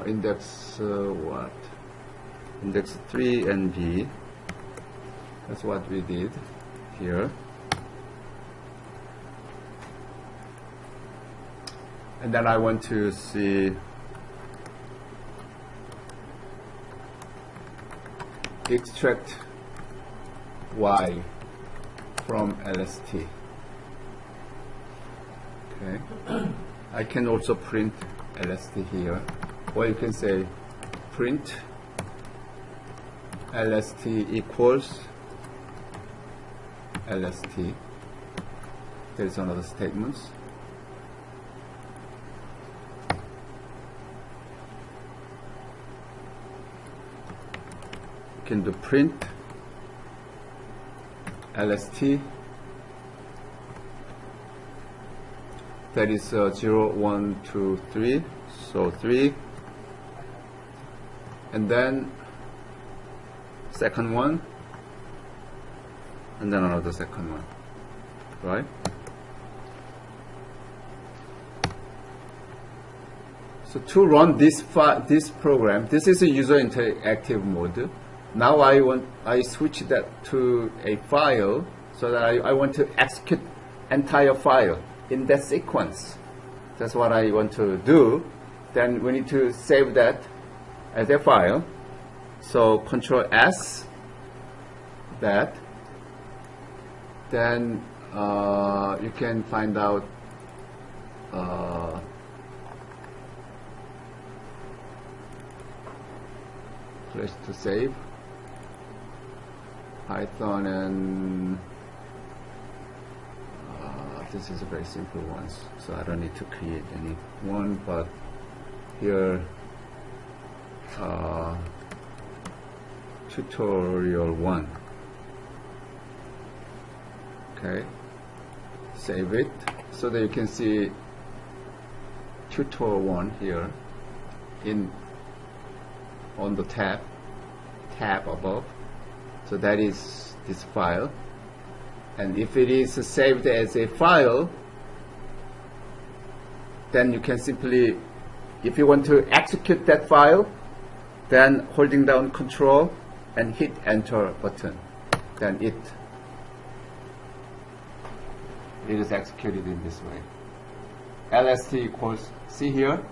index what? Index 3 and B. That's what we did here. And then I want to see extract Y from LST. Okay. I can also print LST here, or you can say print LST equals LST. There is another statement. You can do print LST, that is 0, 1, 2, 3, so 3, and then second one, and then another second one, right? So to run this program, this is a user interactive mode. Now I switch that to a file, so that I want to execute entire file in that sequence. That's what I want to do. Then we need to save that as a file. So Control S that. Then you can find out place to save. Python, and this is a very simple one, so I don't need to create any one, but here tutorial 1. Okay, save it so that you can see tutorial 1 here on the tab above. So that is this file, and if it is saved as a file, then you can simply, if you want to execute that file, then holding down Control and hit Enter button, then it is executed in this way. LST equals, see here,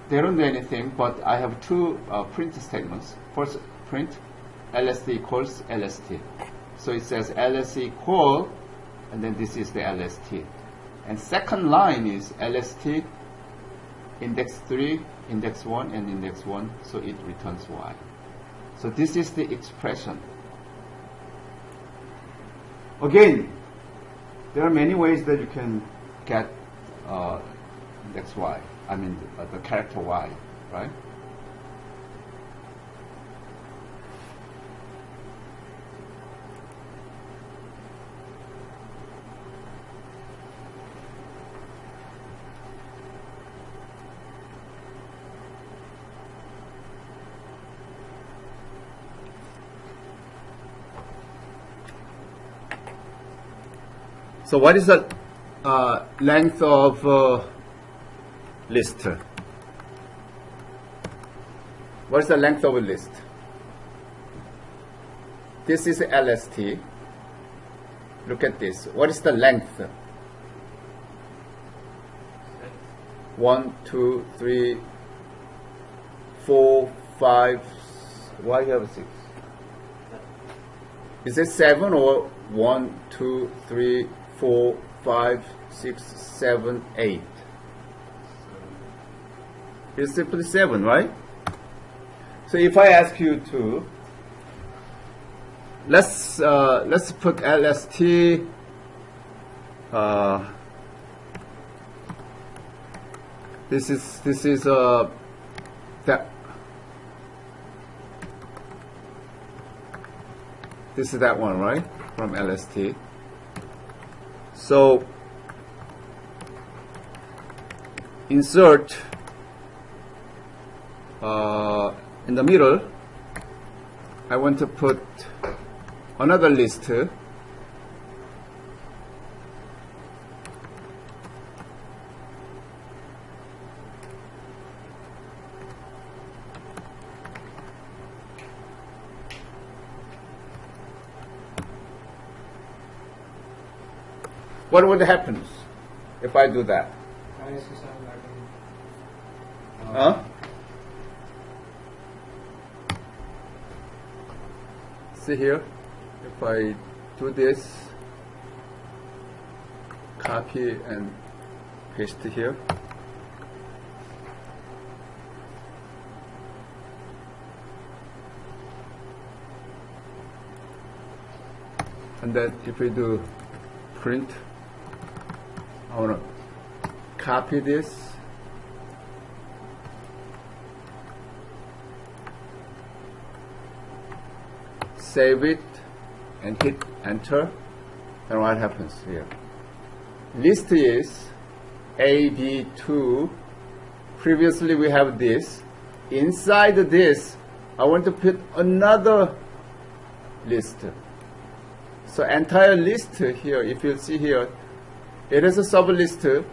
they don't do anything, but I have two print statements. First, print LST equals LST. So it says LST equal, and then this is the LST. And second line is LST index 3, index 1, and index 1, so it returns Y. So this is the expression. Again, there are many ways that you can get index Y, I mean the character Y, right? So what is the length of list? What is the length of a list? This is LST. Look at this. What is the length? 1, 2, 3, 4, 5. Why you have 6? Is it 7 or 1, 2, 3, 4, 5, 6, 7, 8? It's simply 7, right? So if I ask you to, let's put LST this is that this is that one, right, from LST. So insert in the middle, I want to put another list. What would happen if I do that? Can I ask you something about Huh? See here, if I do this, copy and paste here. And then if we do print, I want to copy this, save it, and hit enter. Then what happens here? List is AB2. Previously we have this. Inside this, I want to put another list. So entire list here, if you see here, it is a sublist,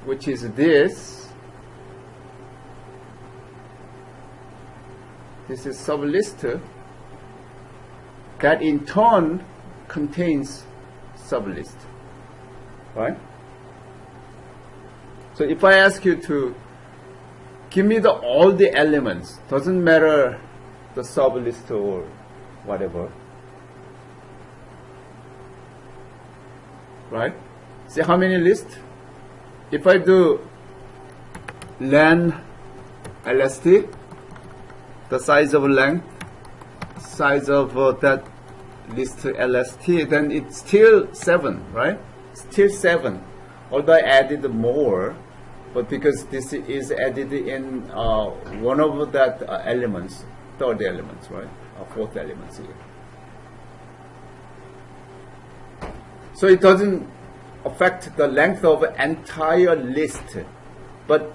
which is this. This is sublist that in turn contains sublist, right? So if I ask you to give me all the elements, doesn't matter the sublist or whatever, right? See how many lists? If I do len LST, the size of length, size of that list LST, then it's still 7, right? Still 7. Although I added more, but because this is added in one of that elements, third elements, right? Fourth elements here. So it doesn't affect the length of entire list. But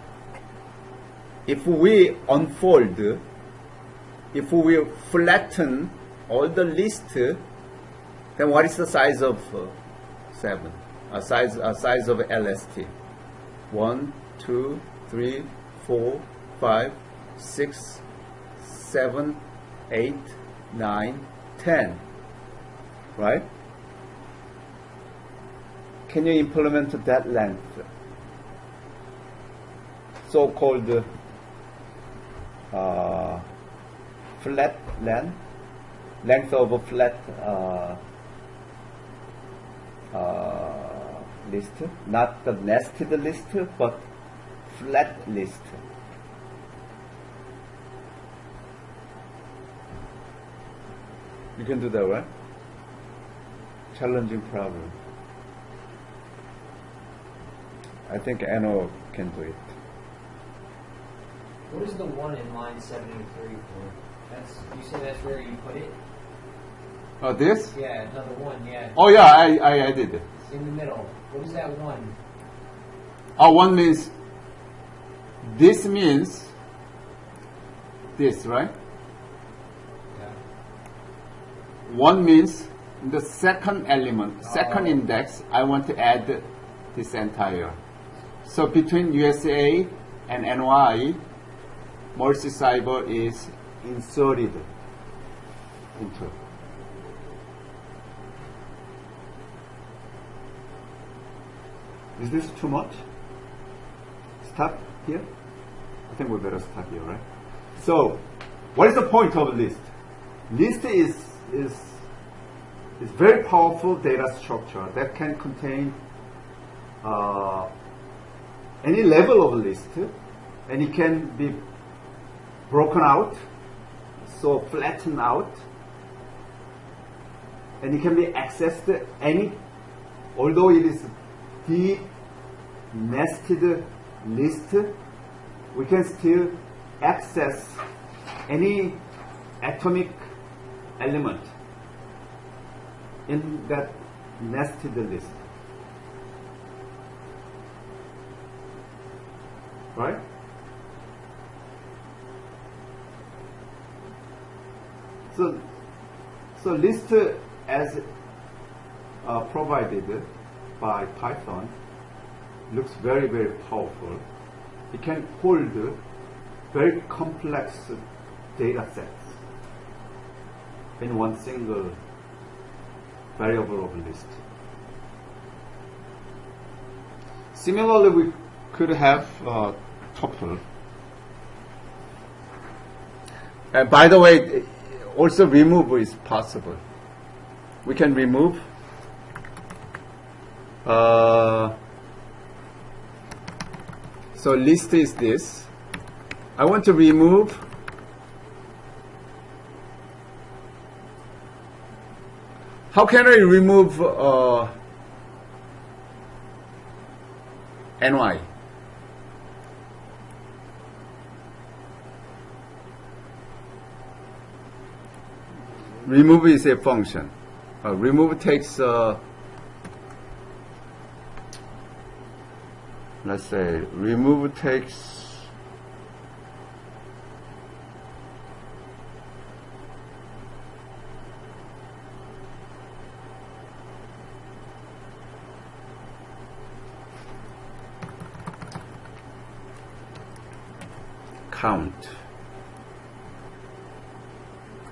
if we unfold, if we flatten all the list, then what is the size of 7? Size of LST? 1, 2, 3, 4, 5, 6, 7, 8, 9, 10. Right? Can you implement that length? So-called flat length of a flat list, not the nested list, but flat list. You can do that, right? Challenging problem. I think Anno can do it. What is the 1 in line 73 for? That's, you say that's where you put it? Oh, this? Yeah, another 1, yeah. Oh, yeah, I did it. It's in the middle. What is that 1? Oh, 1 means, this means this, right? Yeah. 1 means the second element, second index, I want to add this entire. So between USA and NY, Morse Cyber is inserted into. Is this too much? Stop here? I think we better stop here, right? So, what is the point of a list? List is very powerful data structure that can contain any level of a list, and it can be broken out, so flattened out, and it can be accessed although it is the nested list, we can still access any atomic element in that nested list. right? So list as provided by Python looks very, very powerful. It can hold very complex data sets in one single variable of list. Similarly, we could have tuple. By the way, also remove is possible. We can remove so list is this. I want to remove how can I remove ny? Remove is a function. Remove takes let's say remove takes count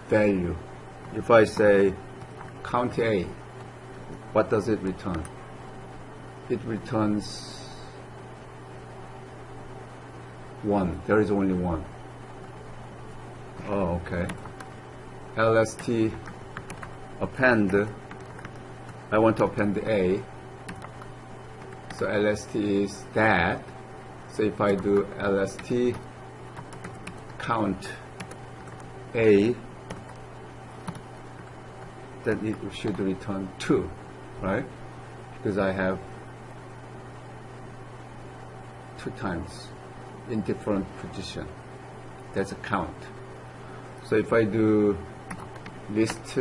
value. If I say count A, what does it return? It returns 1. There is only 1. Oh, okay. LST append. I want to append A. So LST is that. So if I do LST count A, then it should return 2, right? Because I have 2 times in different position. That's a count. So if I do list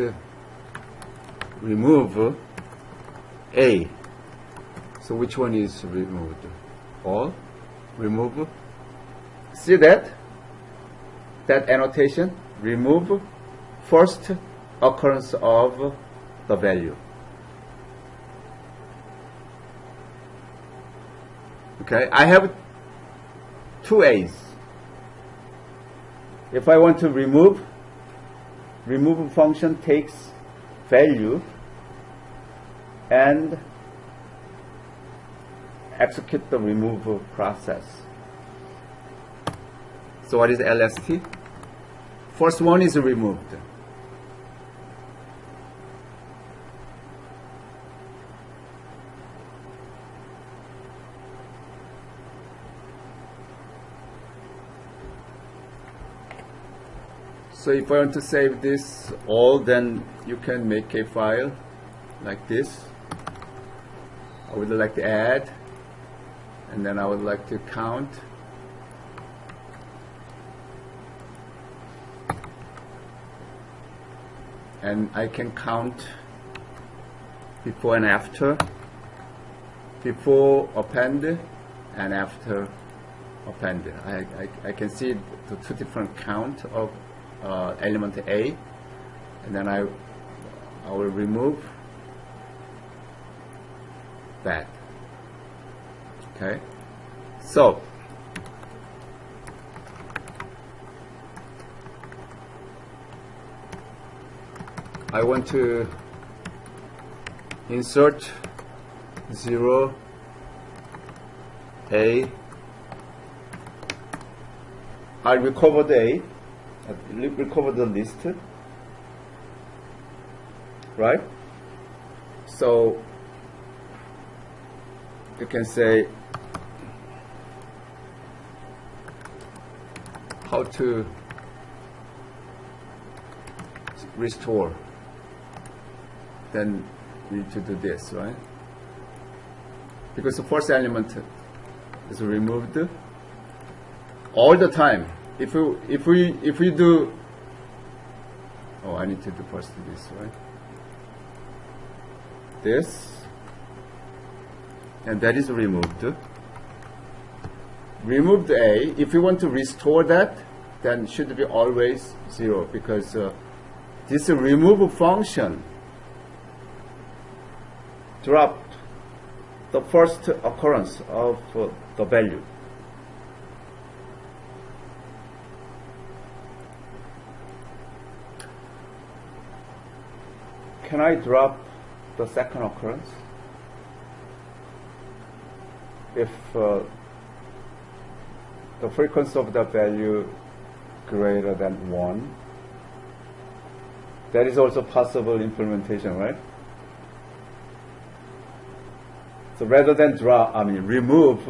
remove A, so which one is removed? All? Remove? See that? That annotation? Remove first occurrence of the value. Okay, I have 2 A's. If I want to remove function takes value and execute the remove process. So what is LST? First one is removed. So if I want to save this all, then you can make a file like this. I would like to add, and then I would like to count. And I can count before and after, before append and after append. I can see the 2 different count of element A, and then I will remove that. Okay, so I want to insert 0 A. I recover the A. Recover the list, right? So you can say how to restore. Then we need to do this, right? Because the first element is removed all the time. If we do, oh, I need to do first this, right? This, and that is removed. removed A. If you want to restore that, then it should be always 0, because this remove function dropped the first occurrence of the value. Can I drop the second occurrence? If the frequency of the value greater than 1, that is also possible implementation, right? So rather than remove,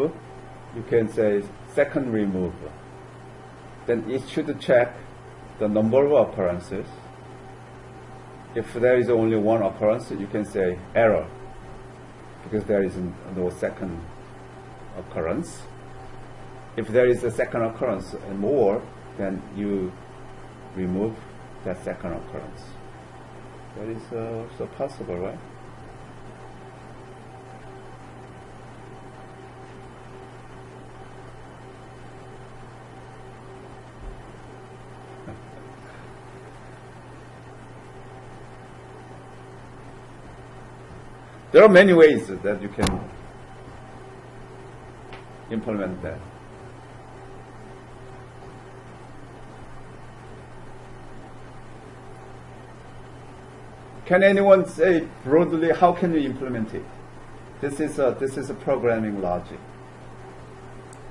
you can say second remove. Then it should check the number of occurrences. If there is only one occurrence, you can say error, because there is no second occurrence. If there is a second occurrence and more, then you remove that second occurrence. That is also possible, right? There are many ways that you can implement that. Can anyone say broadly how can you implement it? This is a programming logic.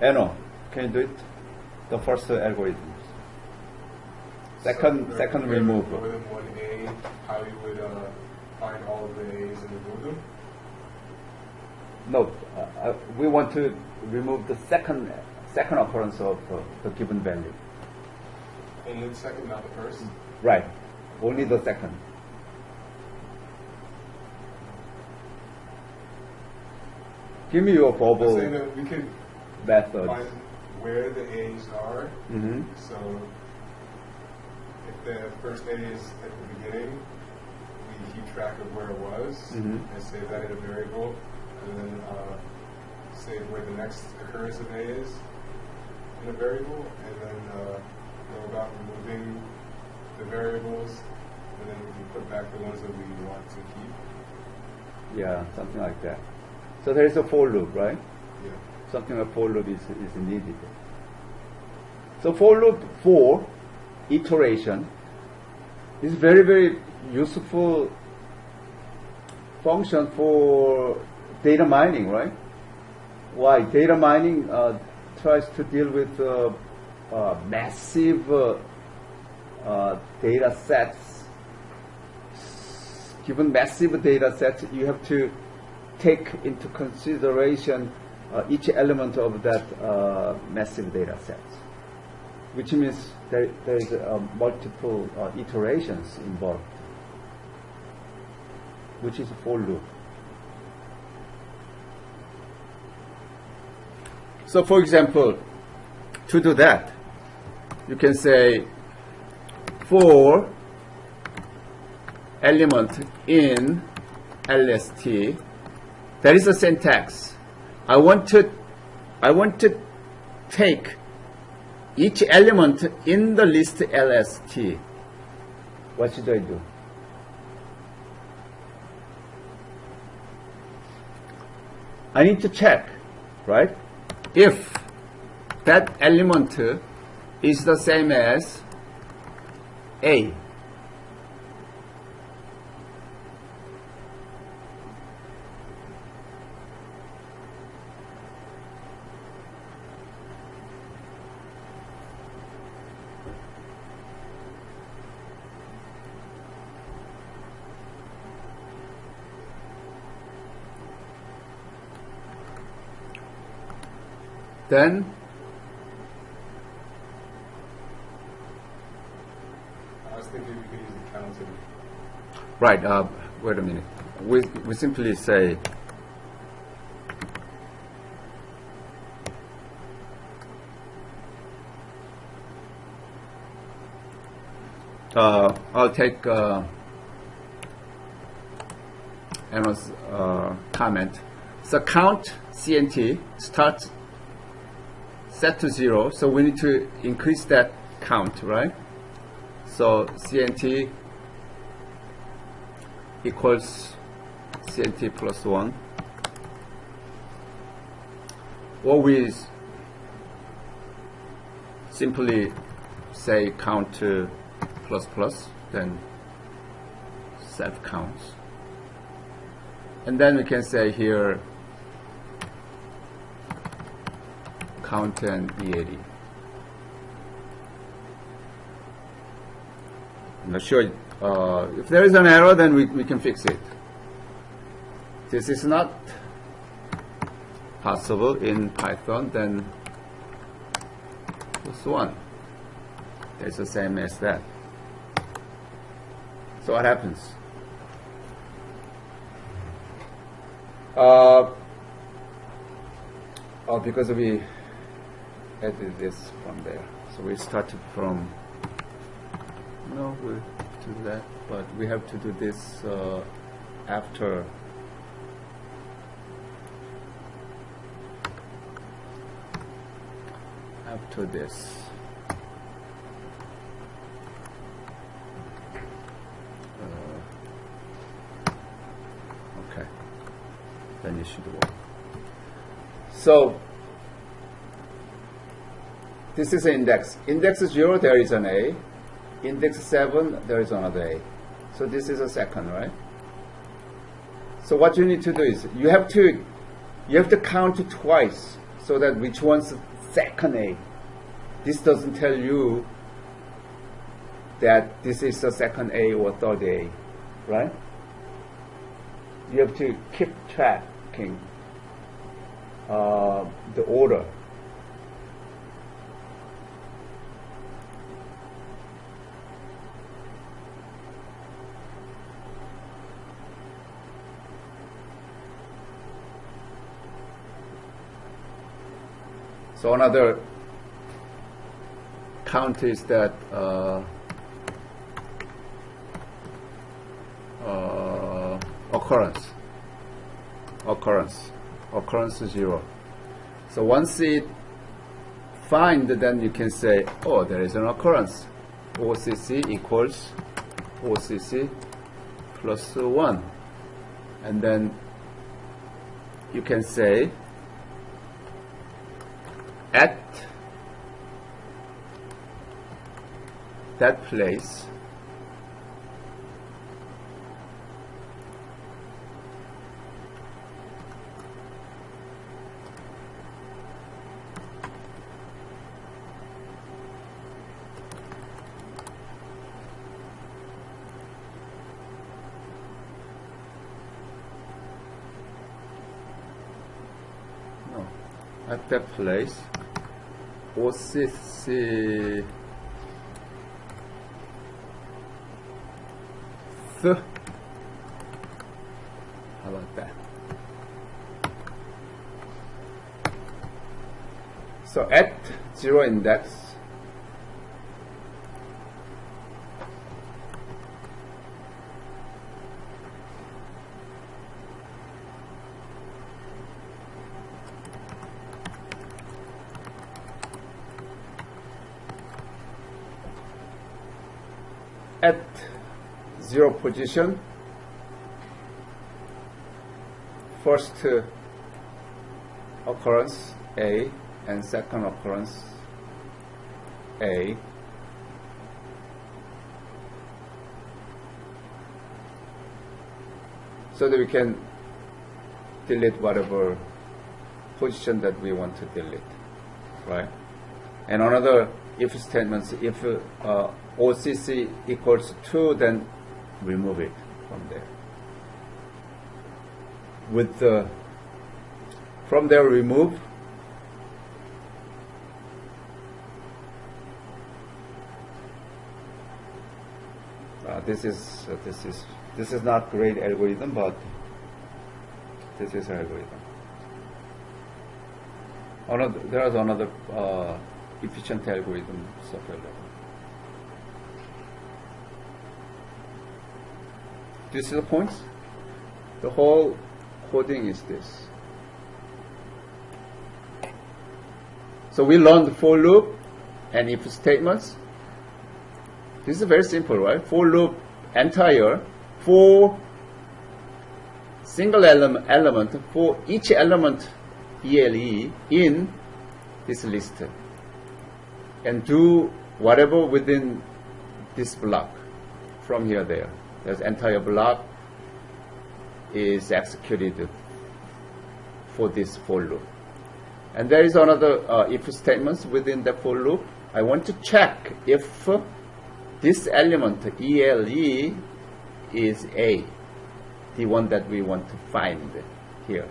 Eno, can you do it? The first algorithm. Second remove. More than one A, how you would find all of the A's and remove them? No, we want to remove the second occurrence of the given value. Only the second, not the first? Right, only the second. Give me your I'm verbal saying that we could methods. find where the A's are. Mm-hmm. So if the first A is at the beginning, we keep track of where it was Mhm. and save that in a variable, and then save where the next occurrence of A is in a variable, and then go about removing the variables, and then we can put back the ones that we want to keep. Yeah, something like that. So there is a for loop, right? Yeah. Something like for loop is needed. So for loop for iteration is very, very useful function for data mining, right? Why? Data mining tries to deal with massive data sets. Given massive data sets, you have to take into consideration each element of that massive data set, which means there is multiple iterations involved, which is a for loop. So for example, to do that, you can say for element in LST. That is the syntax. I want to take each element in the list LST. What should I do? I need to check, right? If that element is the same as A. Then I was thinking we could use the counting. right. Wait a minute. We simply say I'll take Emma's comment. So count CNT starts set to 0, so we need to increase that count, right? So CNT equals CNT plus 1. Or we simply say count to plus plus, then self counts. And then we can say here count and E80. I'm not sure. If there is an error, then we can fix it. This is not possible in Python, then plus 1. It's the same as that. So what happens? Because we added this from there. So we started from, no, we'll do that, but we have to do this after this. Okay, then it should work. So this is an index. Index 0, there is an A. Index 7, there is another A. So this is a second, right? So what you need to do is you have to count twice so that which one's second A. This doesn't tell you that this is the second A or third A, right? You have to keep tracking the order. So another count is that occurrence 0. So once it find, then you can say, oh, there is an occurrence. OCC equals OCC plus 1. And then you can say at that place OCC how about that? So at 0 index, at 0 position, first occurrence A and second occurrence A. So that we can delete whatever position that we want to delete, right? And another if statement, if OCC equals 2, then remove it from there. With the from there remove, this is not great algorithm, but this is algorithm. There is another efficient algorithm available. Do you see the points? The whole coding is this. So we learned for loop and if statements. This is very simple, right? For loop entire, for single element for each element ELE in this list, and do whatever within this block from here there. This entire block is executed for this for loop. And there is another if statements within the for loop. I want to check if this element ELE is A, the one that we want to find here.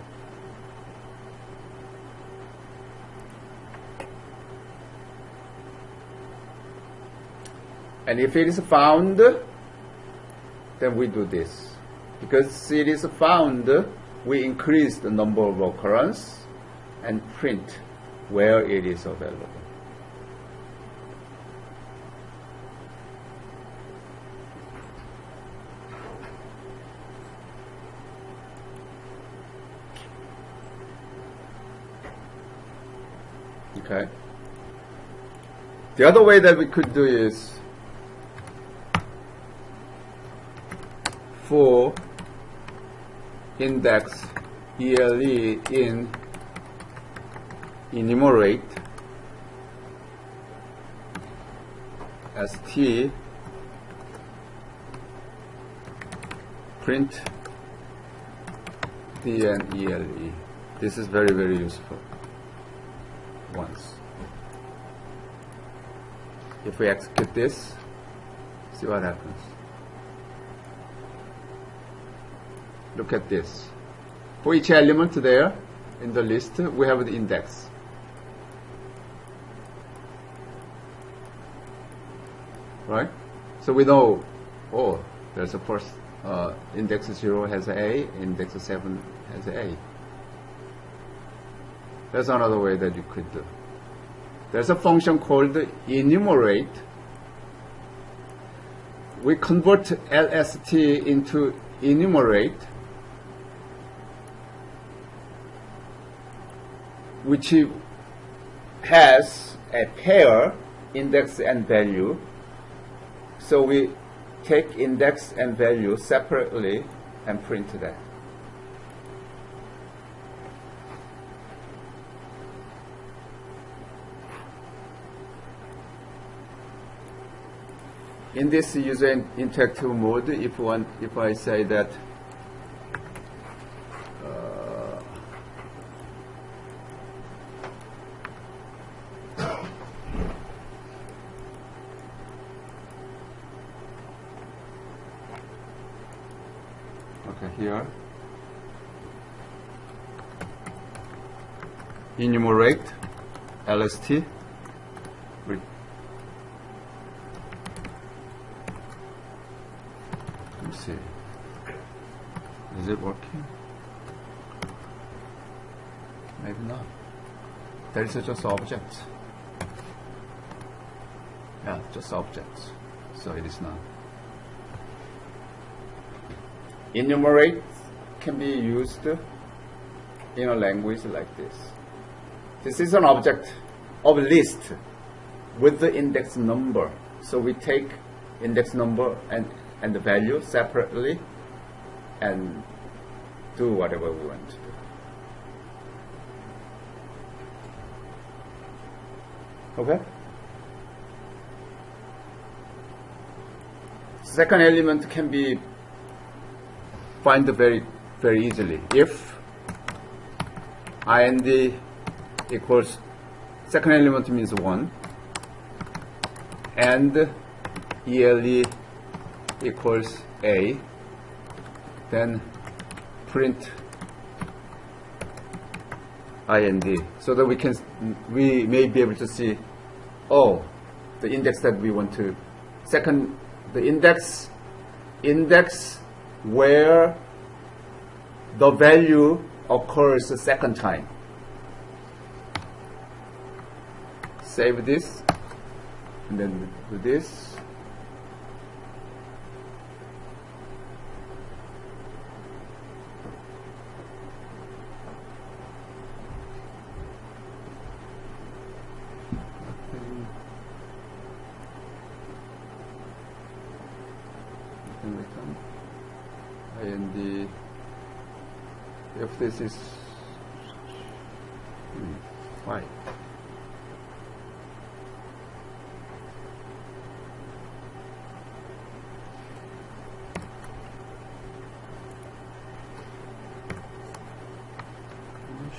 And if it is found, then we do this. Because it is found, we increase the number of occurrence and print where it is available. Okay. The other way that we could do is for index ELE in enumerate st print dn ELE. This is very, very useful once. If we execute this, see what happens. Look at this. For each element there in the list, we have the index. Right? So we know, oh, there's a first index 0 has A, index 7 has A. That's another way that you could do. There's a function called enumerate. We convert LST into enumerate, which has a pair, index and value. So we take index and value separately and print that. In this user interactive mode, if I say that okay, here enumerate LST with let's see, is it working? Maybe not. There is just objects. Yeah, just objects. So it is not. Enumerate can be used in a language like this. This is an object of a list with the index number. So we take index number and the value separately and do whatever we want to do. Okay? Second element can be find very, very easily. If ind equals second element means 1 and ELE equals A, then print ind, so that we may be able to see, oh, the index that we want to the index where the value occurs the second time. Save this and then do this. can return IND if this is fine.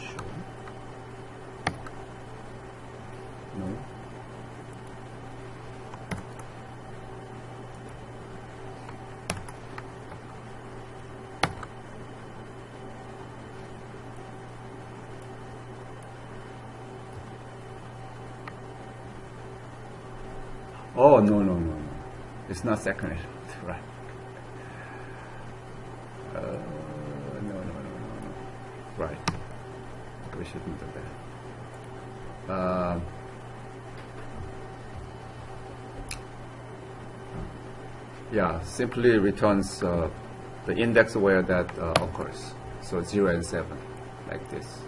Sure. No. Oh, no. It's not second element, right? No. Right. We shouldn't do that. Yeah, simply returns the index where that occurs. So 0 and 7, like this,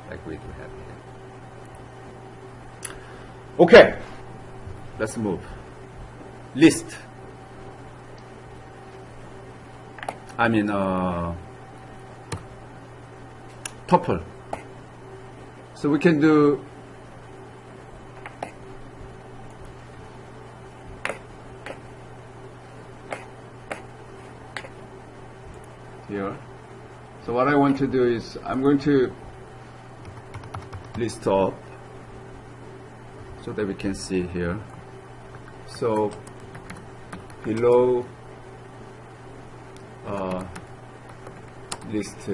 like we do have here. Okay, let's move. List. I mean, tuple. So we can do here. So what I want to do is I'm going to list up so that we can see here. So below list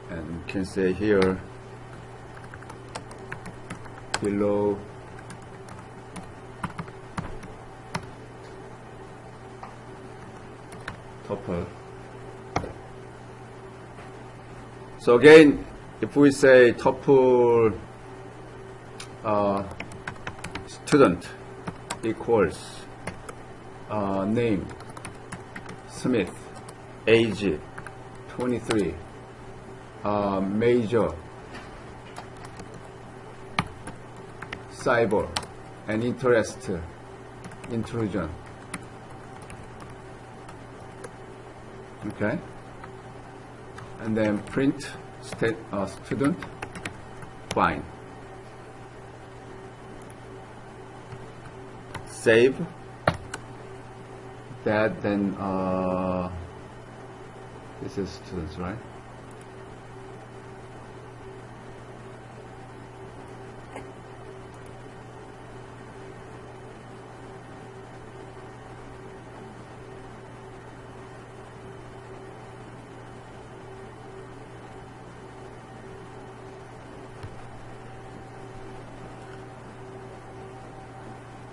and we can say here below tuple. So again, if we say tuple student equals name Smith, age 23, major cyber, and interest intrusion. Okay, and then print student, fine. Save that, then this is students, right?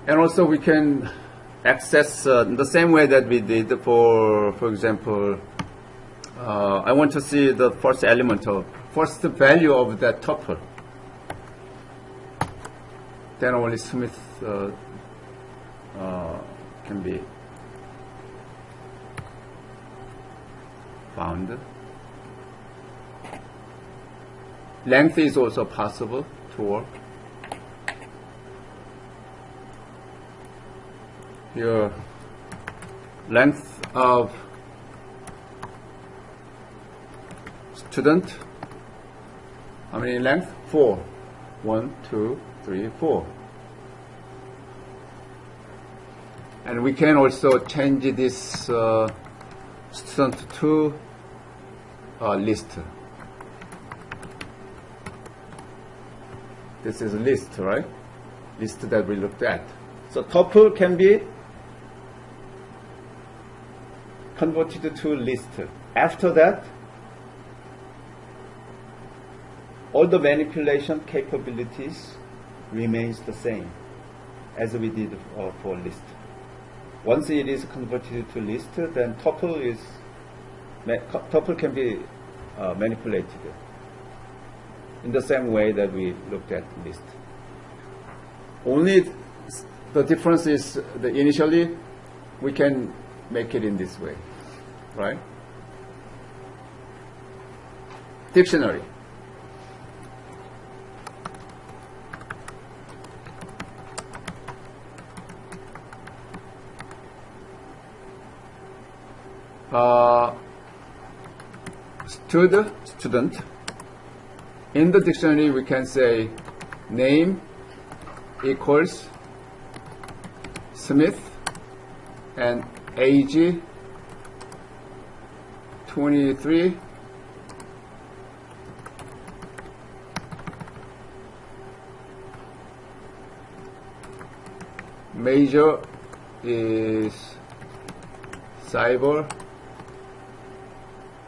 And also we can access the same way that we did for example, I want to see the first element of first value of that tuple. Then only Smith can be found. Length is also possible to work. Here, length of student, how many length? 4. 1, 2, 3, 4. And we can also change this student to list. This is a list, right? List that we looked at. So tuple can be converted to list. After that, all the manipulation capabilities remains the same as we did for list. Once it is converted to list, then tuple can be manipulated in the same way that we looked at list. Only the difference is that initially we can make it in this way, right? Dictionary. student. In the dictionary, we can say name equals Smith and age 23. Major is cyber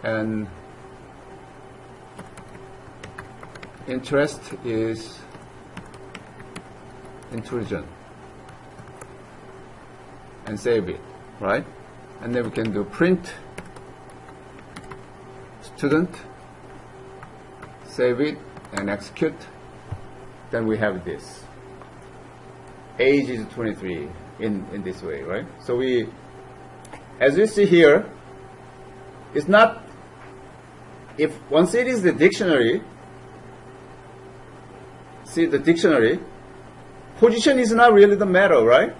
and interest is intrusion, and save it, right? And then we can do print student, save it and execute. Then we have this. Age is 23 in this way, right? So we, as you see here, it's not, if once it is the dictionary, see the dictionary, position is not really the matter, right?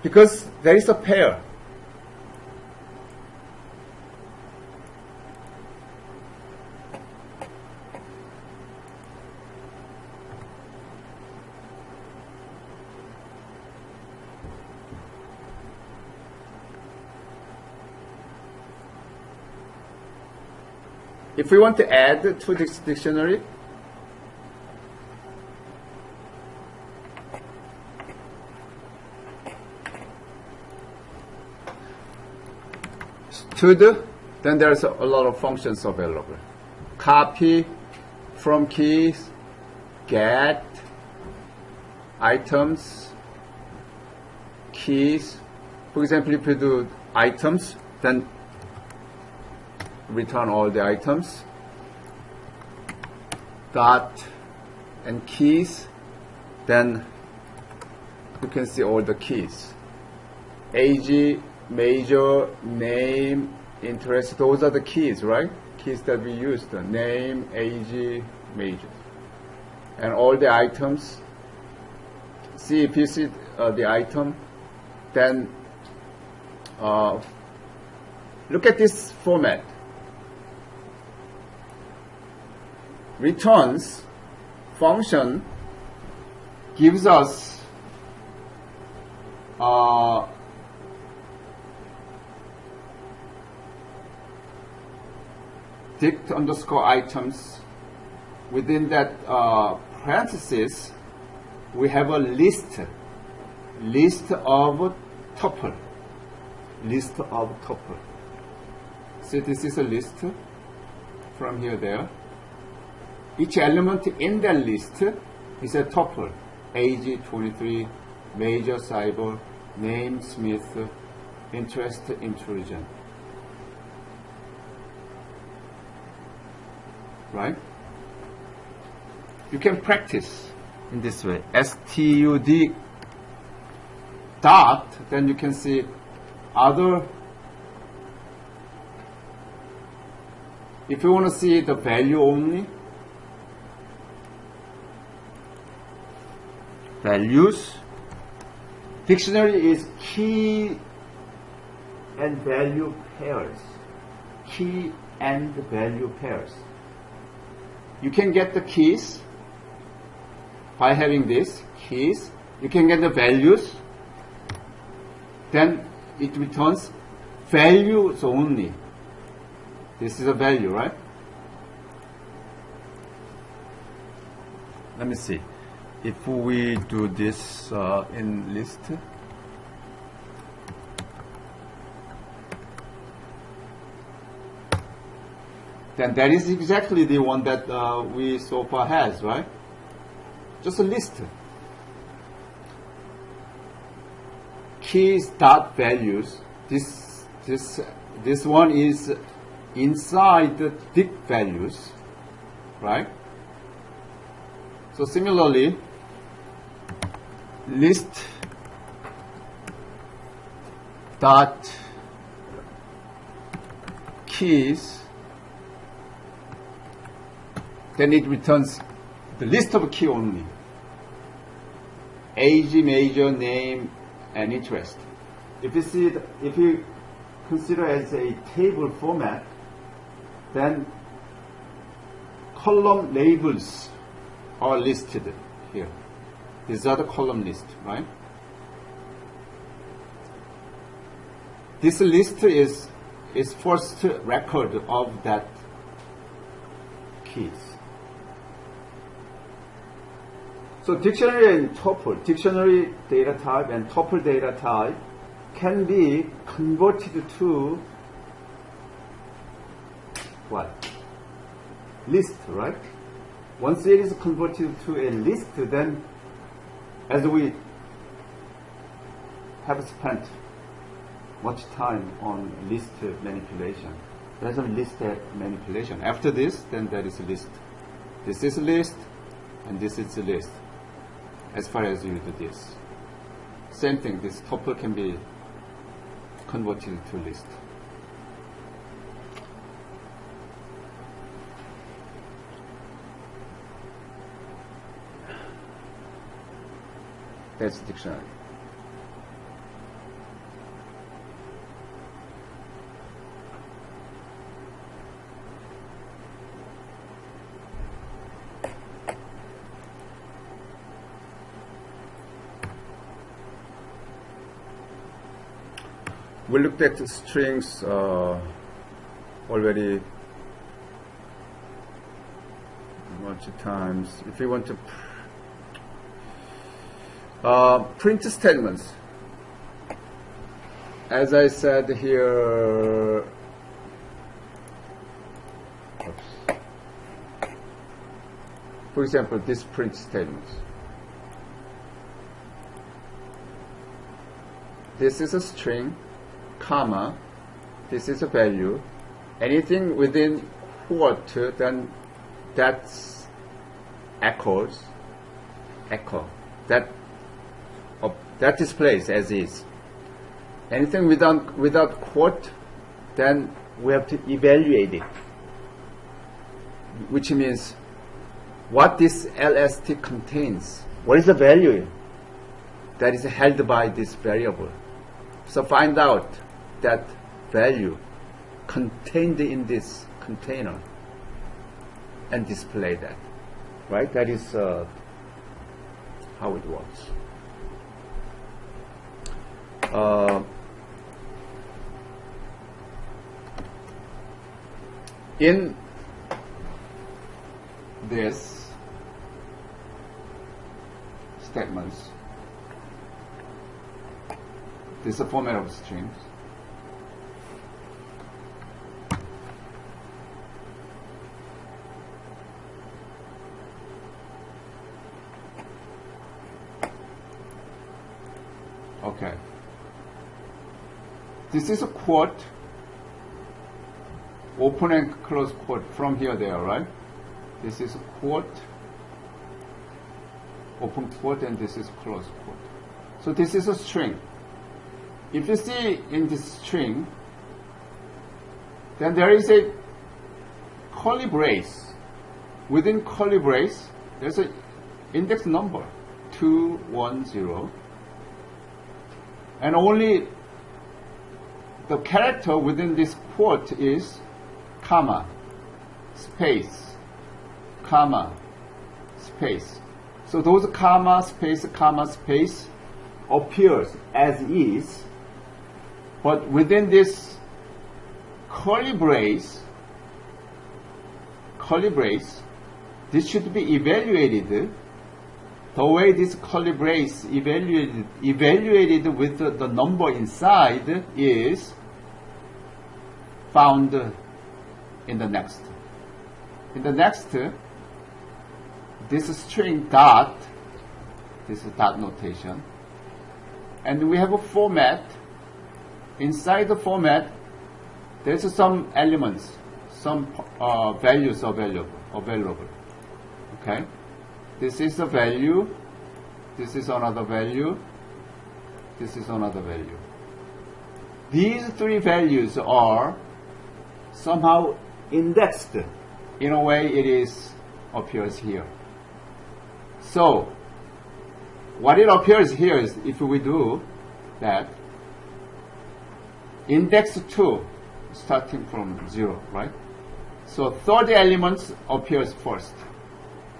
Because there is a pair. If we want to add to this dictionary, stud, then there's a lot of functions available. Copy from keys, get items, keys. For example, if you do items, then return all the items, dot and keys, then you can see all the keys. Age, major, name, interest, those are the keys, right? Keys that we used, name, age, major. And all the items, see if you see the item, then look at this format. Returns function gives us dict underscore items. Within that parenthesis, we have a list of tuple. List of tuple. So this is a list from here there. Each element in that list is a tuple. Age 23, major cyber, name Smith, interest intrusion. Right? You can practice in this way. STUD dot, then you can see other. If you want to see the value only, values. Dictionary is key and value pairs. Key and value pairs. You can get the keys by having this, keys. You can get the values. Then it returns values only. This is a value, right? Let me see. If we do this in list, then that is exactly the one that we so far has, right? Just a list. Keys dot values. This one is inside the dict values, right? So similarly, list dot keys, then it returns the list of key only. Age, major, name, and interest. If you see, if you consider as a table format, then column labels are listed here. These are the column list, right? This list is first record of that keys. So dictionary and tuple, dictionary data type and tuple data type can be converted to what? List, right? Once it is converted to a list, then as we have spent much time on list manipulation, there's a list manipulation. After this, then there is a list. This is a list, and this is a list. As far as you do this, same thing. This tuple can be converted to list. That's dictionary. We looked at the strings already much times. If you want to print statements, as I said here, for example, this print statements. This is a string, comma, this is a value. Anything within quote, then that's echo. That displays as is. Anything without quote, then we have to evaluate it, which means what this LST contains. What is the value that is held by this variable? So find out that value contained in this container and display that. Right? That is how it works. In this statements, this is a format of strings. Okay. This is a quote, open and close quote from here there, right? This is a quote, open quote, and this is close quote. So this is a string. If you see in this string, then there is a curly brace. Within curly brace, there's an index number, 210, and only the character within this quote is comma, space, comma, space. So those comma, space appears as is, but within this curly brace, this should be evaluated. The way this curly brace evaluated with the number inside is found in the next. In the next, this string dot, this is dot notation, and we have a format. Inside the format, there's some elements, some values available. Okay, this is a value, this is another value, this is another value. These three values are somehow indexed. In a way, it appears here. So, what it appears here is, if we do that, index 2 starting from 0, right? So third element appears first.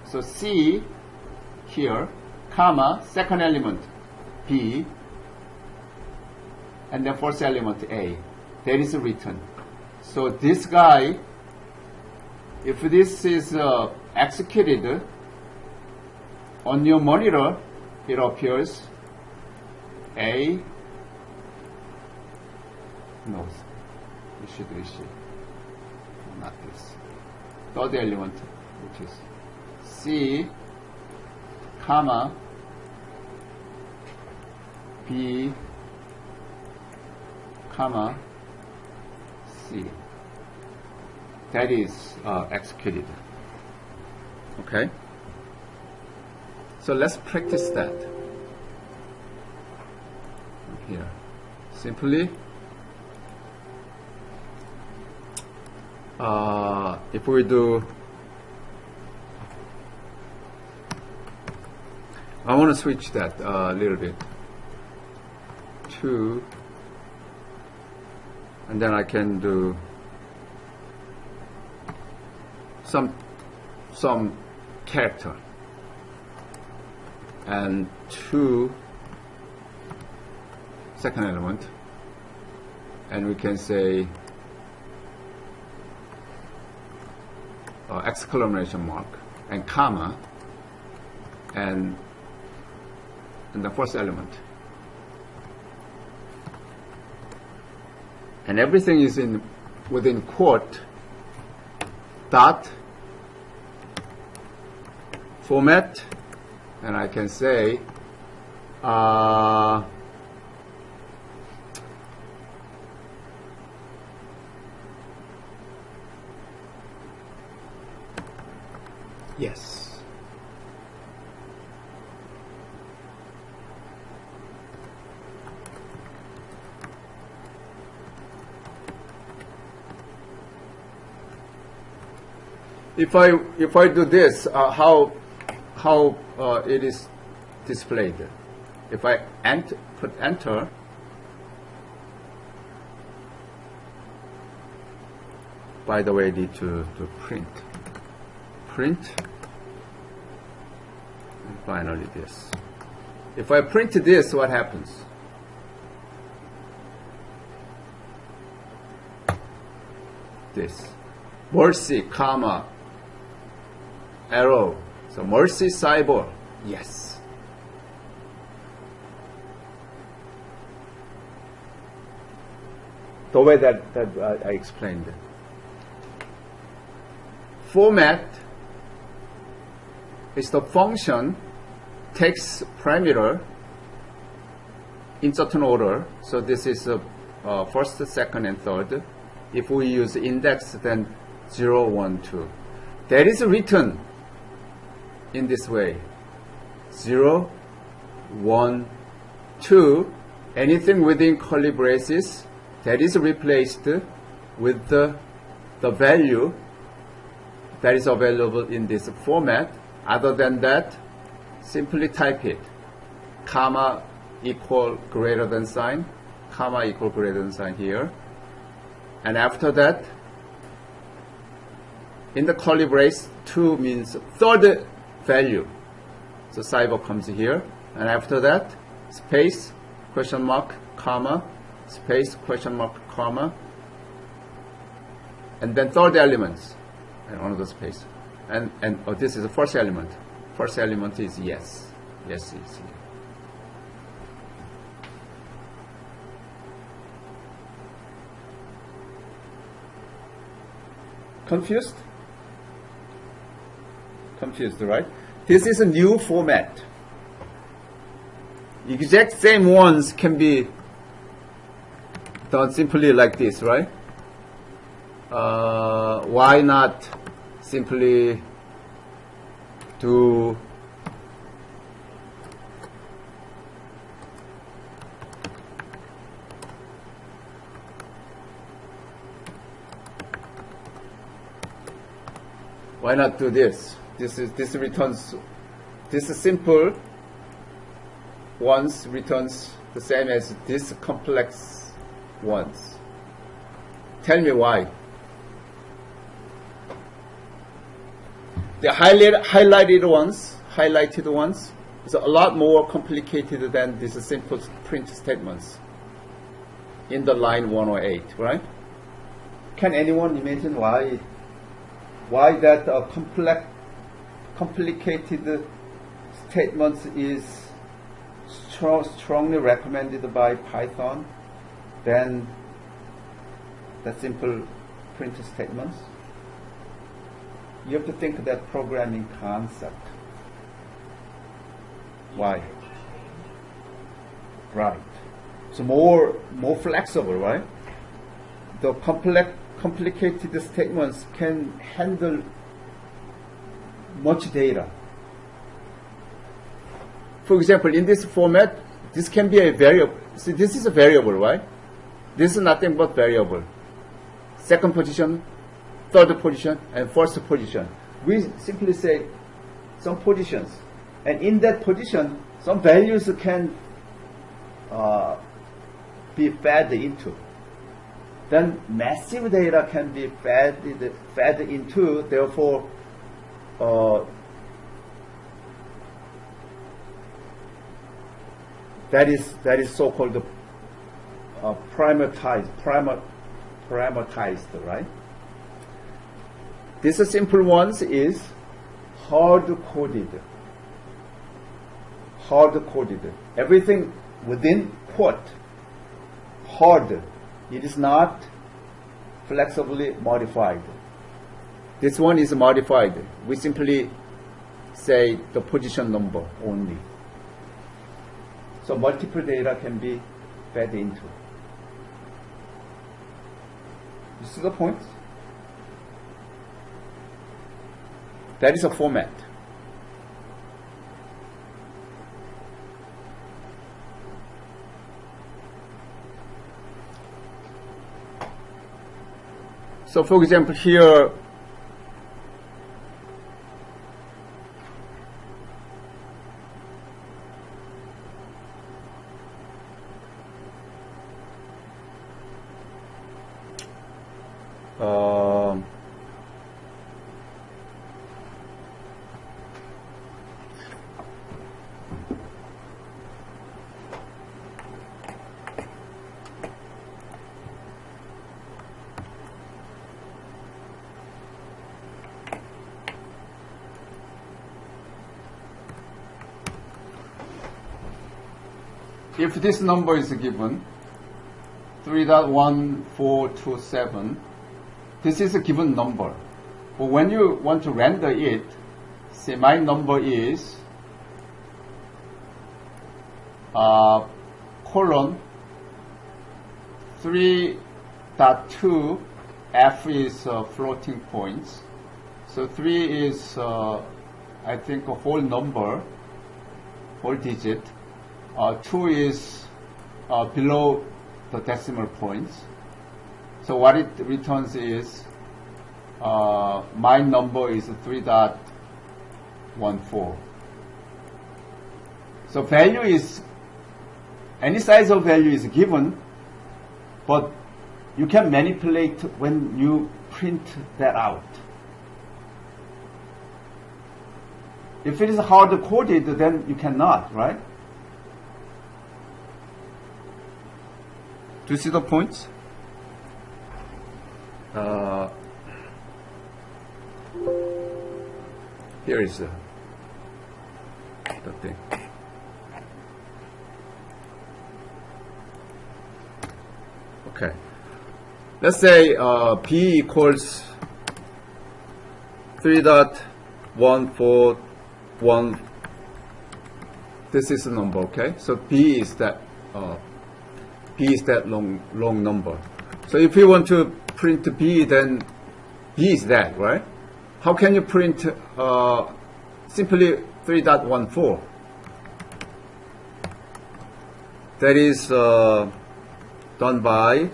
So C here, comma, second element B, and then first element A. That is written. So this guy, if this is executed on your monitor, it appears A. No, it should be C, not this. Third element, which is C, comma, B, comma, C. That is executed. Okay? So let's practice that. Here. Simply, if we do, I want to switch that a little bit to, and then I can do some character, and to second element, and we can say exclamation mark and comma and the first element, and everything is in within quote dot format, and I can say yes. If I do this, how it is displayed? If I put enter, by the way, I need to print, and finally this. If I print this, what happens? This mercy, comma, arrow. So mercy cyber, yes. The way that I explained it. Format is the function takes parameter in certain order. So this is first, second, and third. If we use index, then 0, 1, 2. That is written in this way: 0, 1, 2. Anything within curly braces, that is replaced with the value that is available in this format. Other than that, simply type it. Comma equal greater than sign, comma equal greater than sign here. And after that, in the curly brace, 2 means third value. So cyber comes here. And after that, space, question mark, comma, space, question mark, comma, and then third elements, and another space. And this is the first element. First element is yes. Yes is here. Confused? Confused, right? This is a new format. Exact same ones can be done simply like this, right? Why not simply do this? This returns, this simple ones returns the same as this complex ones. Tell me why. The highlighted ones is a lot more complicated than these simple print statements in the line 108, right? Can anyone imagine why that complicated statements is strongly recommended by Python than the simple print statements? You have to think that programming concept. Why? Right. So more flexible, right? The complicated statements can handle much data. For example, in this format, this can be a variable. See, this is a variable, right? This is nothing but variable. Second position, third position, and first position. We simply say some positions, and in that position, some values can be fed into. Then massive data can be fed into. Therefore, that is so-called parameterized, right? This simple ones is hard-coded. Everything within quote. Hard. It is not flexibly modified. This one is modified. We simply say the position number only. So multiple data can be fed into. You see the point? That is a format. So for example, here, if this number is given, 3.1427, this is a given number. But when you want to render it, say my number is colon 3.2, f is floating points. So 3 is, I think, a whole number, whole digit. 2 is below the decimal points. So what it returns is my number is 3.14. So value is, any size of value is given, but you can manipulate when you print that out. If it is hard coded, then you cannot, right? Do you see the points? Here is the thing. Okay. Let's say B equals 3.141. This is the number, okay? So B is that long number. So if you want to print B, then B is that, right? How can you print simply 3.14? That is done by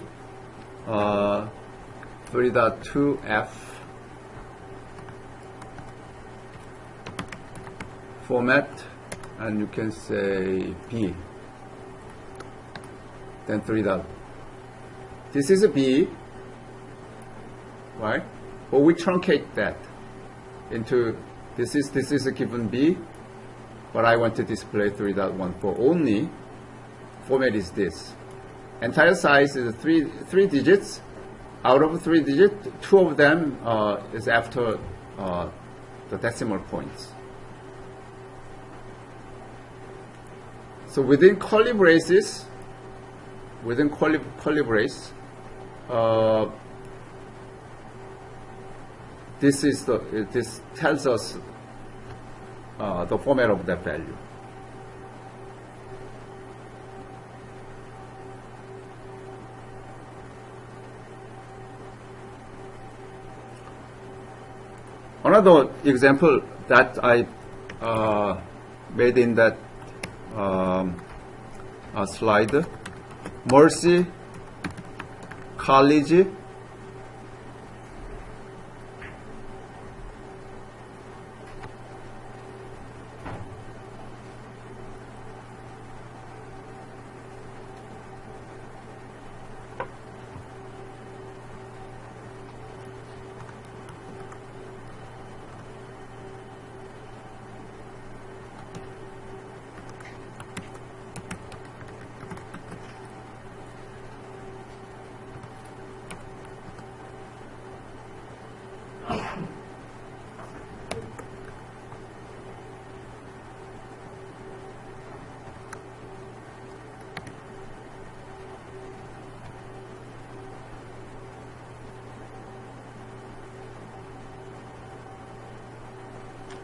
3.2f format, and you can say B. Then 3. This is a B. right? But we truncate that into this is a given B, but I want to display 3.14 only. Format is this. Entire size is three digits. Out of 3 digits, 2 of them is after the decimal points. So within curly braces, this tells us the format of that value. Another example that I made in that slide, Mercy College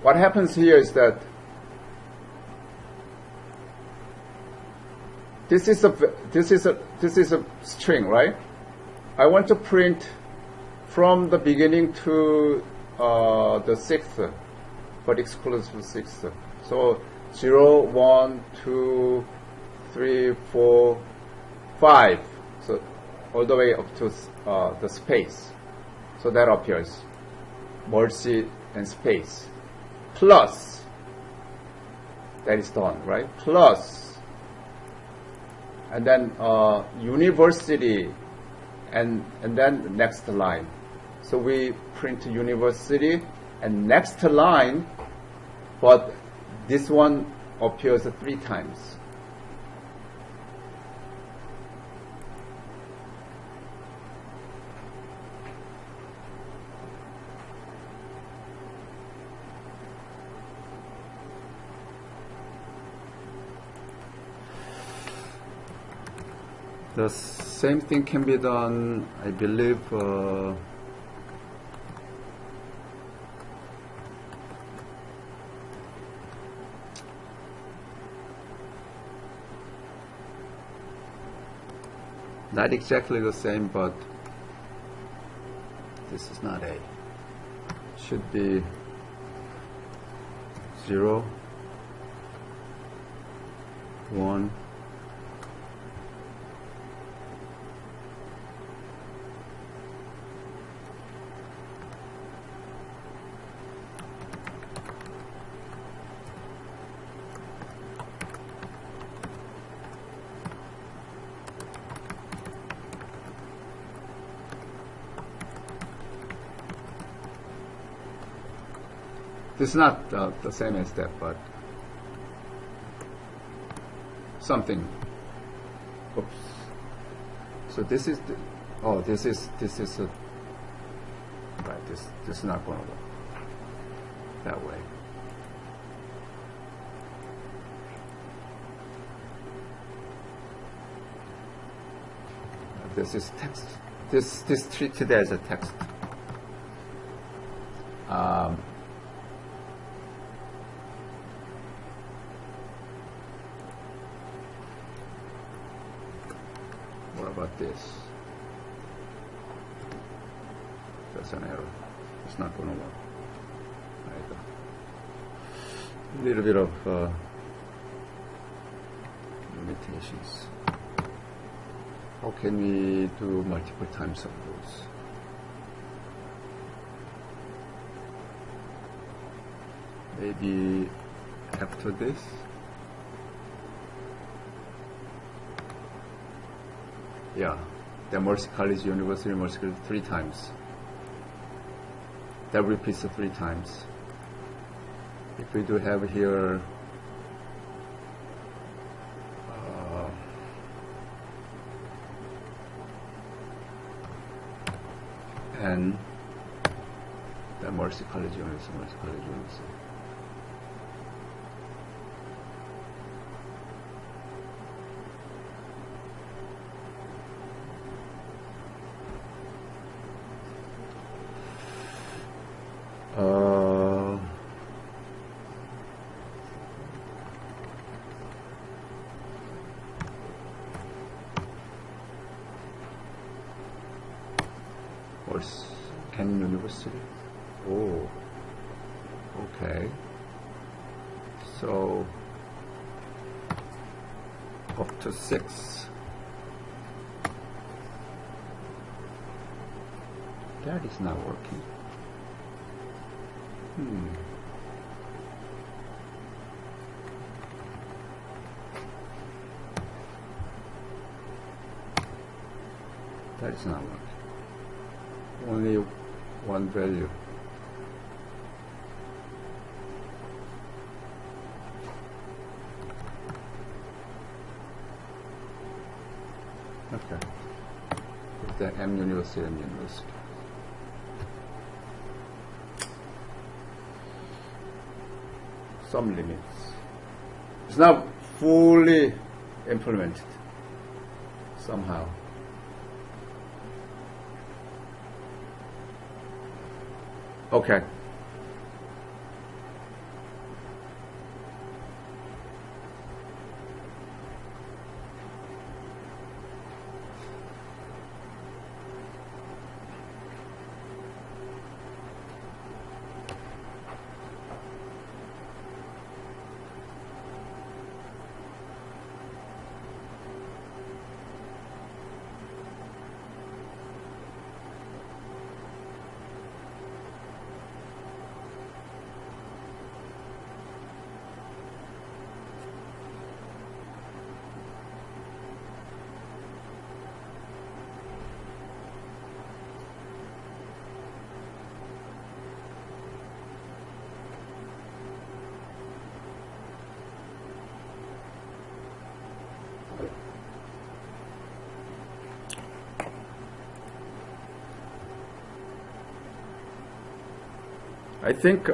What happens here is that this is a string, right? I want to print from the beginning to the 6th, but exclusive 6th. So 0, 1, 2, 3, 4, 5. So all the way up to the space. So that appears. Mercy and space. Plus, that is done, right? Plus, and then university, and then next line. So we print university and next line, but this one appears 3 times. The same thing can be done, I believe, not exactly the same, but this is not A. Should be 0, 1, this is not the same as that, but something. Oops. So this is the, this is a, right. This is not going to work that way. This is text. This treated as a text. What about this? That's an error. It's not going to work either. A little bit of limitations. How can we do multiple times of those? Maybe after this. Yeah, the Mercy College University, Mercy College 3 times. that repeats 3 times. If we do have here and the mercy college units. Canyon University. Oh, okay. So up to 6. That is not working. That is not working. Only one value. Okay. With the M University. Some limits. It's not fully implemented somehow. Okay. I think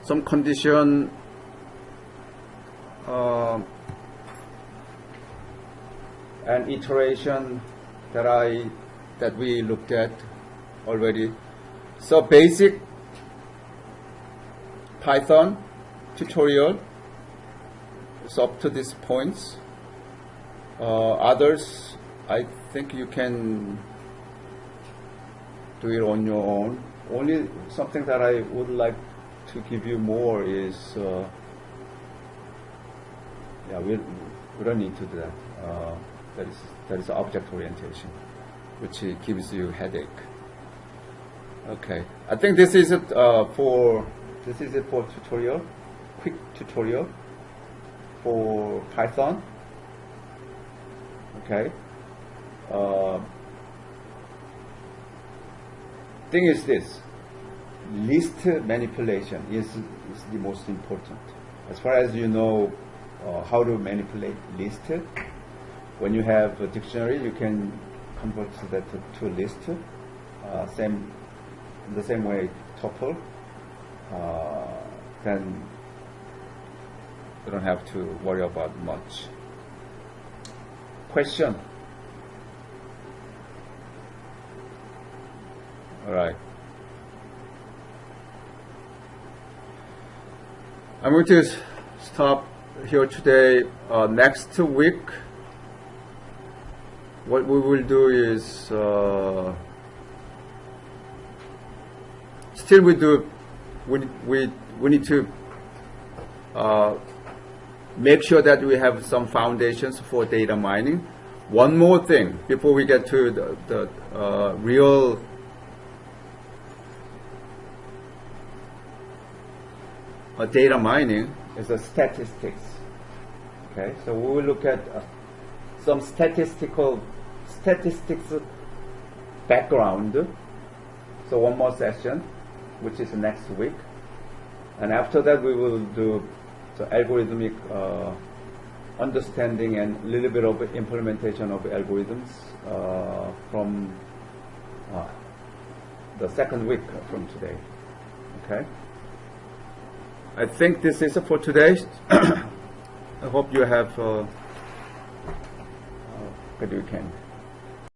some condition and iteration that we looked at already. So basic Python tutorial is up to these points. Others, I think you can do it on your own. Only something that I would like to give you more is, yeah, we don't need to do that. That is object orientation, which gives you headache. Okay, I think this is it for tutorial, quick tutorial for Python. Okay. Thing is this: list manipulation is the most important. As far as you know how to manipulate list, when you have a dictionary, you can convert that to a list. In the same way, tuple. Then you don't have to worry about much. Question? All right. I'm going to stop here today. Next week, what we will do is still we need to make sure that we have some foundations for data mining. One more thing before we get to the real data mining is the statistics. Okay, so we will look at some statistics background So one more session, which is next week. And after that, we will do the algorithmic understanding and a little bit of implementation of algorithms from the second week from today. Okay? I think this is for today. I hope you have a good weekend.